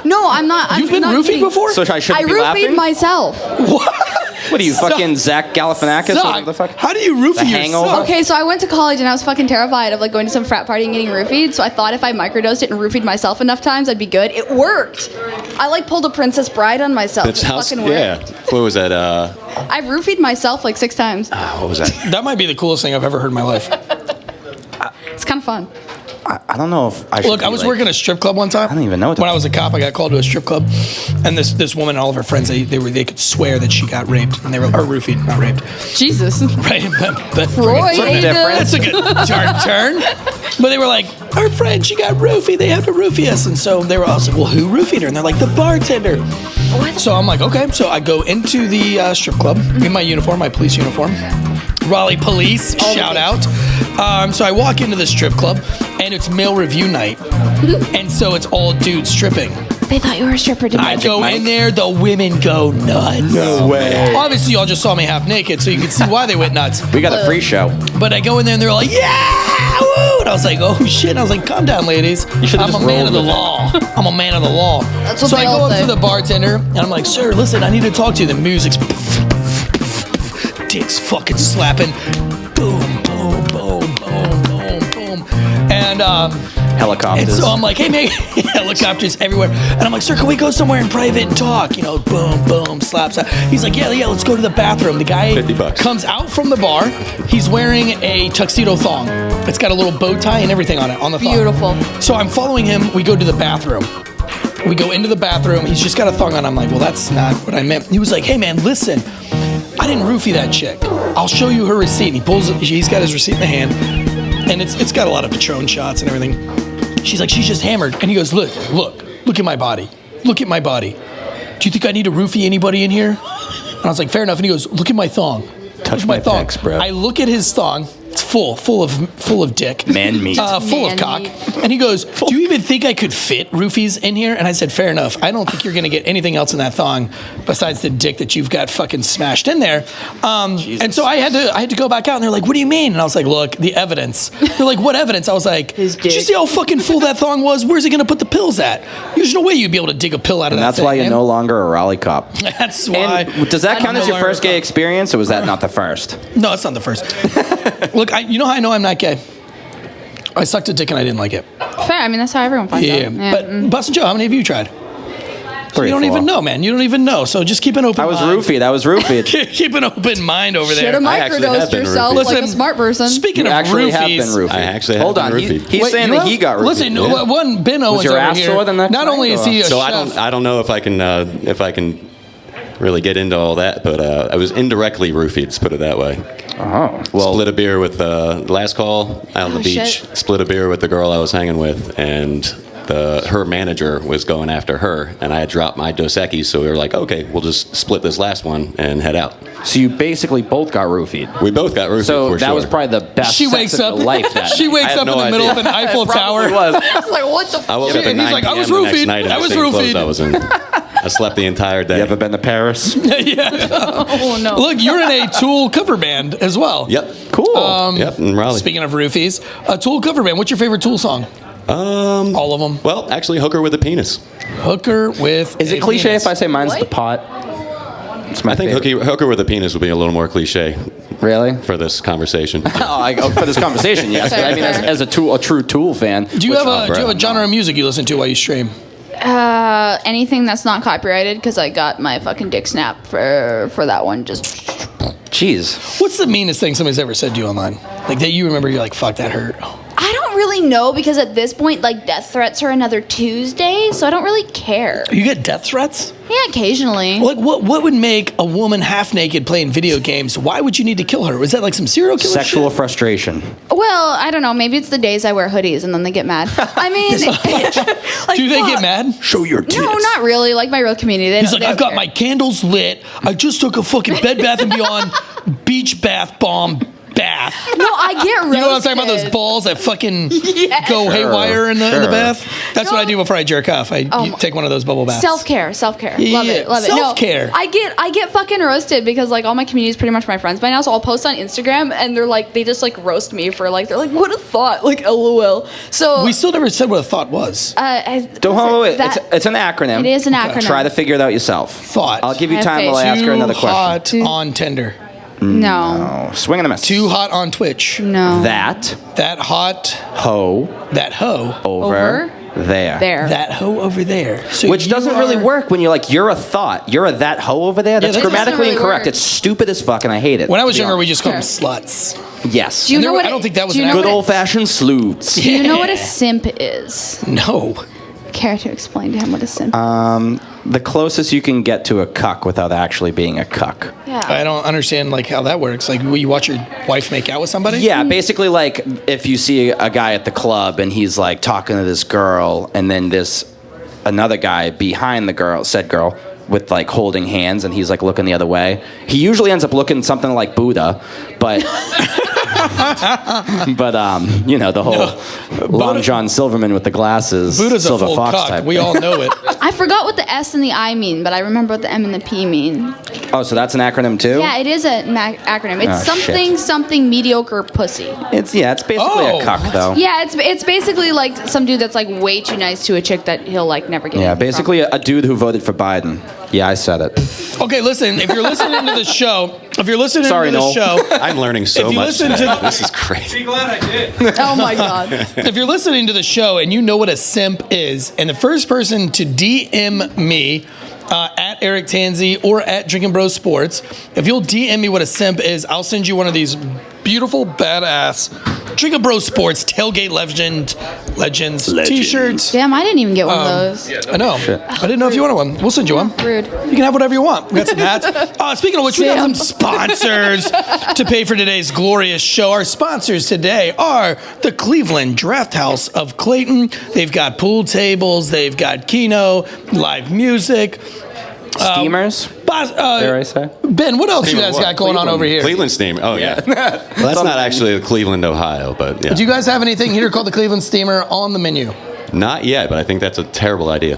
No, I'm not. You've I'm been not roofied kidding. before? So I shouldn't I be roofied laughing? myself. What are you, fucking Zach Galifianakis or whatever the fuck? How do you roofie The yourself? Hangover? Okay, so I went to college and I was fucking terrified of like going to some frat party and getting roofied. So I thought if I microdosed it and roofied myself enough times, I'd be good. It worked. I like pulled a Princess Bride on myself. It's It house. fucking worked. Yeah. What was that? I roofied myself like 6 times. What was that? That might be the coolest thing I've ever heard in my life. It's kind of fun. I don't know if I should. Look, I was working a strip club one time. I don't even know what When I was a cop, I got called to a strip club, and this woman and all of her friends, they could swear that she got raped, and they were roofied, not raped. Jesus. Right? But Freud. That's a good turn. But they were like, our friend, she got roofied. They have to roofie us, and so they were all like, well, who roofied her? And they're like, the bartender. So I'm like, okay. So I go into the strip club in my uniform, my police uniform. Raleigh Police, shout out. So I walk into the strip club, and it's male review night. And so it's all dudes stripping. They thought you were a stripper, didn't I they? go in there, the women go nuts. No way. Obviously, y'all just saw me half naked, so you can see why they went nuts. We got a free show. But I go in there, and they're like, yeah, woo! And I was like, oh, shit. And I was like, calm down, ladies. should've I'm just a man rolled of the with it. law. I'm a man of the law. That's what so they I go all up say. to the bartender, and I'm like, sir, listen, I need to talk to you. The music's dicks fucking slapping. Boom, boom, boom, boom, boom, boom. And Helicopters. so I'm like, hey, man, helicopters everywhere. And I'm like, sir, can we go somewhere in private and talk? You know, boom, boom, slap, slap. He's like, yeah, let's go to the bathroom. The guy $50. comes out from the bar. He's wearing a tuxedo thong. It's got a little bow tie and everything on it, on the thong. Beautiful. So I'm following him. We go to the bathroom. We go into the bathroom. He's just got a thong on. I'm like, well, that's not what I meant. He was like, hey, man, listen. I didn't roofie that chick. I'll show you her receipt. And he's got his receipt in the hand. And it's got a lot of Patron shots and everything. She's like, she's just hammered. And he goes, look at my body. Look at my body. Do you think I need to roofie anybody in here? And I was like, fair enough. And he goes, look at my thong. Touch my thong, bro. I look at his thong. It's full of dick. Man meat. Full of Man cock. meat. And he goes, do you even think I could fit roofies in here? And I said, fair enough. I don't think you're going to get anything else in that thong besides the dick that you've got fucking smashed in there. And so I had to go back out, and they're like, what do you mean? And I was like, look, the evidence. They're like, what evidence? I was like, His did you dick. see how fucking full that thong was? Where's he going to put the pills at? There's no way you'd be able to dig a pill out of And that that's thing, why you're man. no longer a Raleigh cop. That's why. And does that count as your first gay experience, or was that not the first? No, it's not the first. Look, you know how I know I'm not gay? I sucked a dick and I didn't like it. Fair. I mean, that's how everyone finds Yeah, out. but Bus and Joe, how many have you tried? Three You or don't four. even know, man. You don't even know. So just keep an open I was mind. roofied. Keep an open mind over Should there. have I actually have microdosed been yourself roofied. like a Listen, smart person. Speaking You of actually roofies, have been roofied. I actually have Hold been on. roofied. He's Wait, saying you that have? he got roofied. Listen, Yeah. one Benno Was is your over ass here. sore the next Not night, only is or- he a So chef. I don't know if I can really get into all that, but I was indirectly roofied. Let's put it that way. Oh, well, Split a beer with last call out on the Oh, beach. shit. Split a beer with the girl I was hanging with, and her manager was going after her, and I had dropped my Dos Equis, so we were like, okay, we'll just split this last one and head out. so you basically both got roofied. We both got roofied. So for that sure. was probably the best She sex wakes of up. your life that She night. wakes I up had in no the middle of idea. an Eiffel Tower. Probably was. I was like, what the I fuck? woke up at He's 9 like, I p.m. was the next roofied. night in I the was same clothes roofied. I was in. I slept the entire day. You ever been to Paris? Oh, no. Look, you're in a Tool cover band as well. Yep. Cool. Yep, in Raleigh. Speaking of roofies, a Tool cover band. What's your favorite Tool song? All of them. Well, actually, Hooker with a Penis. Hooker with. Is it a cliche penis. if I say mine's the What? pot? It's my I think favorite. Hooker with a Penis would be a little more cliche Really? for this conversation. For this conversation, yes. But I mean, as a true Tool fan. Do you have a genre of music you listen to while you stream? Anything that's not copyrighted, because I got my fucking dick snapped for that one. Just Jeez. What's the meanest thing somebody's ever said to you online? Like that you remember, you're like, fuck, that hurt. I don't really know, because at this point, like, death threats are another Tuesday, so I don't really care. You get death threats? Yeah, occasionally. Like, what would make a woman half naked playing video games? Why would you need to kill her? Was that like some serial killer Sexual shit? frustration. Well, I don't know. Maybe it's the days I wear hoodies and then they get mad. I mean, like, Do they get fuck. mad? Show your tits. No, not really. Like my real community. They He's don't- like, they I've don't got care. my candles lit. I just took a fucking Bed Bath & Beyond beach bath bomb bath. No, I get roasted. You know what I'm talking about? Those balls that fucking Yes. go haywire in the bath? That's No. what I do before I jerk off. I take one of those bubble baths. Self-care. Love it. Self-care. No, I get fucking roasted because like all my community is pretty much my friends by now, so I'll post on Instagram and they just like roast me for like, they're like, what a thought, like LOL. So We still never said what a thought was. Wait. It's an acronym. It is an acronym. Try to figure it out yourself. Thought. I'll give you I time while I have ask her another question. Too hot on Tinder. No. Oh, swing and a miss. Too hot on Twitch. No. That That hot. hoe That hoe. over there. There. That hoe over there. So Which you doesn't really are- work when you're like, you're a thought. You're a that hoe over there. That's that doesn't grammatically really incorrect. work. It's stupid as fuck, and I hate it. When I was to be younger, we honest. just called them sluts. Yes. Do you know what? I don't think that was do you an know Good what- old fashioned sleuths. Do you know what a simp is? No. Care to explain to him what a simp The closest you can get to a cuck without actually being a cuck. is? Yeah. I don't understand like how that works. Like, will you watch your wife make out with somebody? Yeah, basically, like if you see a guy at the club and he's like talking to this girl, and then another guy behind said girl, with like holding hands, and he's like looking the other way. He usually ends up looking something like Buddha, but you know, the whole Long John Silverman with the glasses, Buddha's Silver a full Fox cock. type. We all know it. I forgot what the S and the I mean, but I remember what the M and the P mean. Oh, so that's an acronym too? Yeah, it is an acronym. It's Oh, something mediocre pussy. It's basically a cuck though. Yeah, it's basically like some dude that's like way too nice to a chick that he'll like never get. Yeah, anything basically from. a dude who voted for Biden. Yeah, I said it. Okay, listen. If you're listening to the show, Sorry, to the Noel. show, I'm learning so If you much listen today. to- This is crazy. Oh my god. if you're listening to the show and you know what a simp is, and the first person to DM me at Eric Tanzi or at Drinking Bros Sports, if you'll DM me what a simp is, I'll send you one of these beautiful, badass Drinking Bros Sports Tailgate Legends t-shirts. Damn, I didn't even get one of those. I know. I didn't know if you wanted one. We'll send you one. Rude. You can have whatever you want. We got some hats. Speaking of which, we got some sponsors to pay for today's glorious show. Our sponsors today are the Cleveland Draft House of Clayton. They've got pool tables. They've got keno, live music. Steamers? Dare I say? Ben, what else you guys what? got going on over here? Cleveland Steam. Oh, yeah. Well, that's not actually Cleveland, Ohio, but yeah. Do you guys have anything here called the Cleveland Steamer on the menu? Not yet, but I think that's a terrible idea.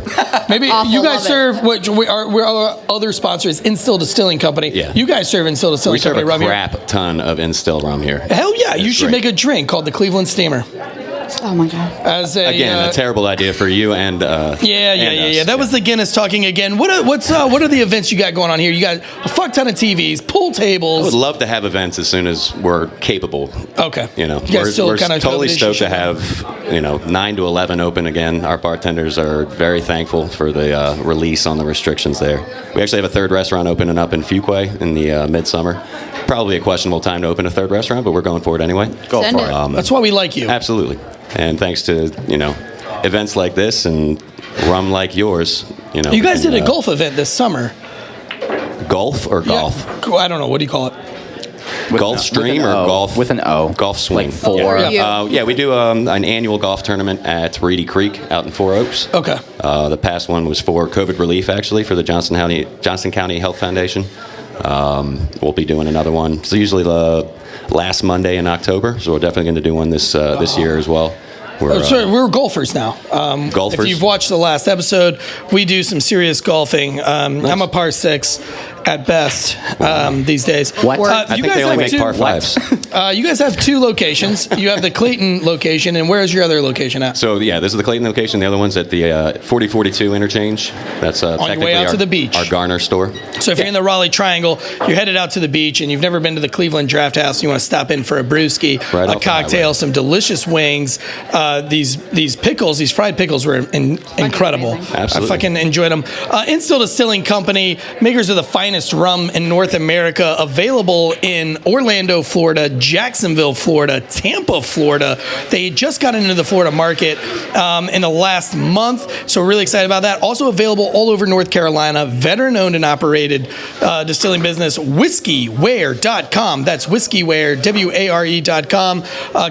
Maybe Awful, you guys love it. serve what our other sponsor is Instill Distilling Company. Yeah. You guys serve Instill Distilling We serve Company a rum here. crap ton of Instill rum here. Hell yeah, you It's should great. make a drink called the Cleveland Steamer. Oh my god. As a Again, a terrible idea for you and Yeah. That was the Guinness talking again. What are the events you got going on here? You got a fuck ton of TVs, pool I would tables. love to have events as soon as we're capable. Okay. You know, You guys still we're kinda totally COVID stoked to issue? have 9 to 11 open again. Our bartenders are very thankful for the release on the restrictions there. We actually have a third restaurant opening up in Fuquay in the midsummer. Probably a questionable time to open a third restaurant, but we're going for it anyway. Go Send for it. it. That's why we like you. Absolutely. And thanks to, events like this and rum like yours, You guys did a golf event this summer. Golf or golf? Yeah. I don't know. What do you call it? Golf stream with an or O. golf? With an O. Golf swing. Like four. Yeah. We do an annual golf tournament at Reedy Creek out in Four Oaks. Okay. The past one was for COVID relief, actually, for the Johnson County Health Foundation. We'll be doing another one. It's usually the last Monday in October, so we're definitely going to do one this year as well. We're golfers now. Golfers? If you've watched the last episode, we do some serious golfing. I'm a par 6 at best these days. What? I think they only make par fives. You guys have 2 locations. You have the Clayton location, and where's your other location at? So, yeah, this is the Clayton location. The other one's at the 4042 interchange. That's your way technically out to the beach. Our Garner store. So if you're in the Raleigh Triangle, you're headed out to the beach, and you've never been to the Cleveland Draft House, you want to stop in for a brewski, Right a off the cocktail, highway. some delicious wings. These pickles, these fried pickles were incredible. amazing. Absolutely. I fucking enjoyed them. Instill Distilling Company, makers of the finest rum in North America, available in Orlando, Florida, Jacksonville, Florida, Tampa, Florida. They just got into the Florida market in the last month, so we're really excited about that. Also available all over North Carolina, veteran-owned and operated distilling business, whiskeywear.com. That's whiskeywear, WARE.com.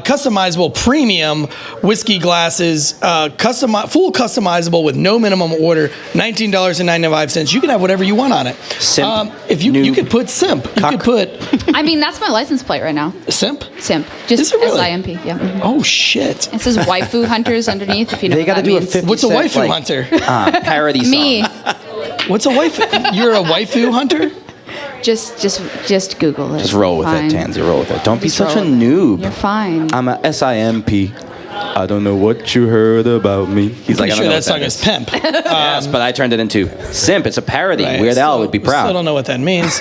Customizable premium whiskey glasses, full customizable with no minimum order, $19.95. You can have whatever you want on it. Simp If you could put simp. You could put I mean, that's my license plate right now. simp. Simp. Is Just it really? SIMP. Yeah. Mhm. Oh shit. It says waifu hunters underneath. If you know They what got to that do a means. 50 What's a cent, waifu like, hunter? parody song. Me. What's a waifu? You're a waifu hunter? Just Google it. Just roll with Fine. it, Tansy. Roll with it. Don't be Just such a roll. noob. You're fine. I'm a SIMP. I don't know what you heard about me. He's like, Pretty I sure don't know that song what is pimp. Yes, but I turned it into simp. It's a parody. Right, Weird Al still- would be Still proud. don't know what that means.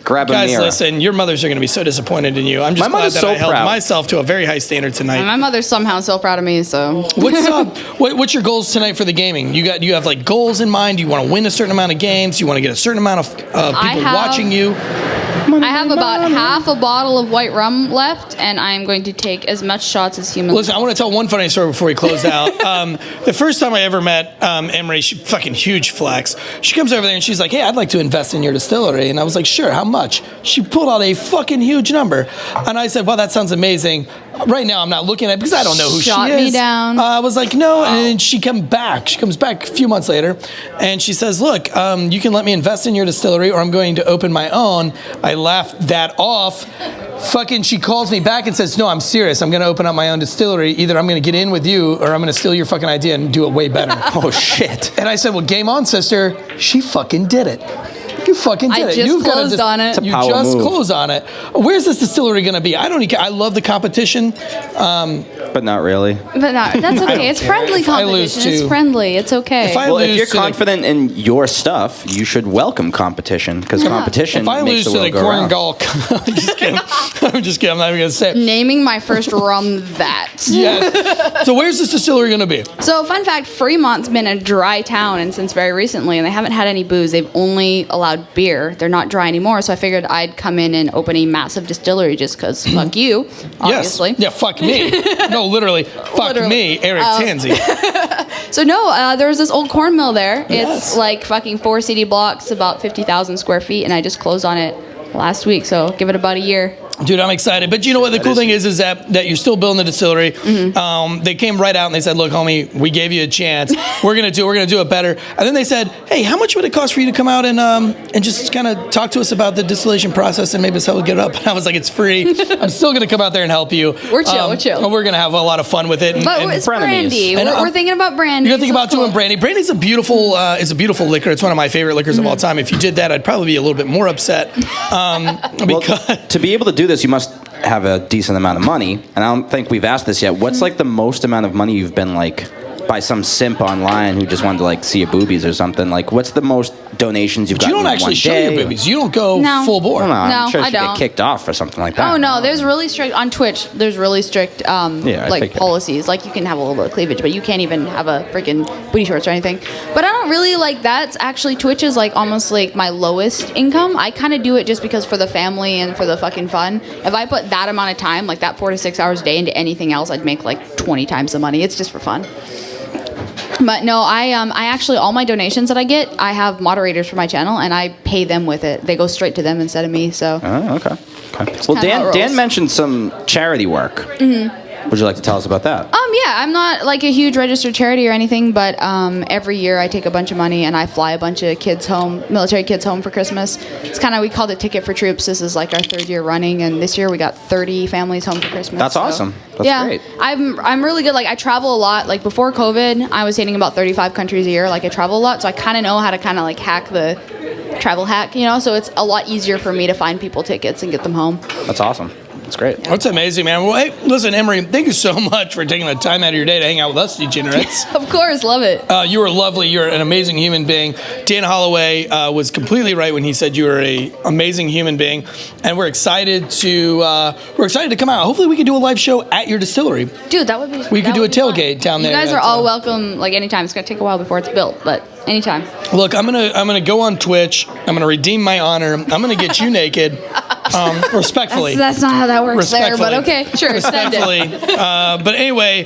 Grab a Guys, mirror. listen, your mothers are going to be so disappointed in you. I'm just My glad mother's that so I held proud. myself to a very high standard tonight. And my mother's somehow so proud of me. So What's your goals tonight for the gaming? You have like goals in mind? You want to win a certain amount of games? You want to get a certain amount of people watching you? I have about half a bottle of white rum left, and I'm going to take as much shots as humanly. Listen, I want to tell one funny story before we close out. The first time I ever met Emery, she fucking huge flex. She comes over there and she's like, "Hey, I'd like to invest in your distillery." And I was like, "Sure, how much?" She pulled out a fucking huge number, and I said, "Well, that sounds amazing." Right now, I'm not looking at it because I don't know who Shot she is. me down. I was like, "No," and then she comes back. She comes back a few months later, and she says, "Look, you can let me invest in your distillery, or I'm going to open my own." I laughed that off. Fucking, she calls me back and says, "No, I'm serious. I'm going to open up my own distillery. Either I'm going to get in with you, or I'm going to steal your fucking idea and do it way better." Oh, shit. And I said, "Well, game on, sister." She fucking did it. You fucking did I it. just You've gotta closed on it. It's a You power just move. closed on it. Where's this distillery going to be? I don't even care. I love the competition. But not really. But no, that's okay. It's care. friendly If I lose competition. It's to- friendly. It's okay. If I Well, if lose you're to the- confident in your stuff, you should welcome competition because competition If I makes lose the to the world go corn round. gall, I'm just kidding. I'm just kidding. I'm not even going to say it. Naming my first rum that. Yes. So where's this distillery going to be? So, fun fact, Fremont's been a dry town and since very recently, and they haven't had any booze. They've only allowed beer. They're not dry anymore, so I figured I'd come in and open a massive distillery just because fuck you, obviously. Yes. Yeah, fuck me. No, literally. Fuck Literally. me, Eric Tansy. So, no, there's this old corn mill there. Yes. It's like fucking 4 CD blocks, about 50,000 square feet, and I just closed on it last week, so give it about a year. Dude, I'm excited. But you know what? The cool thing is that you're still building the distillery. They came right out and they said, "Look, homie, we gave you a chance. We're gonna do it better." And then they said, "Hey, how much would it cost for you to come out and just kind of talk to us about the distillation process and maybe us help get it up?" And I was like, "It's free. I'm still gonna come out there and help you. We're chill, we're chill. And we're gonna have a lot of fun with it." But and it's frenemies. brandy. And We're thinking about brandy. you're gonna think so about it's doing cool. brandy. Brandy's a beautiful liquor. It's one of my favorite liquors of all time. If you did that, I'd probably be a little bit more upset. Because To be able to do this, you must have a decent amount of money, and I don't think we've asked this yet. What's like the most amount of money you've been like by some simp online who just wanted to like see your boobies or something? Like, what's the most donations you've you gotten don't in actually one show day? your boobies. You don't go No. full bore. I don't know. No, I'm sure I she'd get don't. kicked off or something like that. Oh no, there's really strict on Twitch. There's really strict I like figured. policies. Like you can have a little bit of cleavage, but you can't even have a freaking booty shorts or anything. But I don't really like that's actually Twitch is like almost like my lowest income. I kind of do it just because for the family and for the fucking fun. If I put that amount of time, like that 4 to 6 hours a day into anything else, I'd make like 20 times the money. It's just for fun. But no, I actually all my donations that I get, I have moderators for my channel, and I pay them with it. They go straight to them instead of me. So Oh, okay. Well, kinda how it Dan rolls. mentioned some charity work. Mm-hmm. Would you like to tell us about that? yeah, I'm not like a huge registered charity or anything, but every year I take a bunch of money and I fly a bunch of kids home, military kids home for Christmas. It's kind of, we called it Ticket for Troops. This is like our 3rd year running, and this year we got 30 families home for Christmas. That's awesome. That's yeah, great. I'm really good. Like I travel a lot. Like before COVID, I was hitting about 35 countries a year. Like I travel a lot, so I kind of know how to kind of like hack the travel hack, you know? So it's a lot easier for me to find people tickets and get them home. That's awesome. That's great. That's amazing, man. Well, hey, listen, Emery, thank you so much for taking the time out of your day to hang out with us, degenerates. Of course, love it. You are lovely. You're an amazing human being. Dan Holloway was completely right when he said you are an amazing human being, and we're excited to come out. Hopefully, we can do a live show at your distillery. Dude, that would be. We could that do a would be fun. tailgate down there. You guys are at, all welcome. Like anytime. It's gonna take a while before it's built, but anytime. Look, I'm gonna go on Twitch. I'm gonna redeem my honor. I'm gonna get you naked, respectfully. That's not how that works there, but Respectfully. okay, sure, send it. Respectfully. But anyway,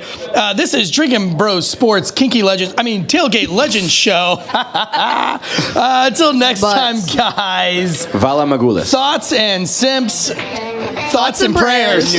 this is Drinking Bros Sports Tailgate Legends Show. Until next time, Butts. guys. Vala Magulis. Thoughts and simps. Thoughts and prayers.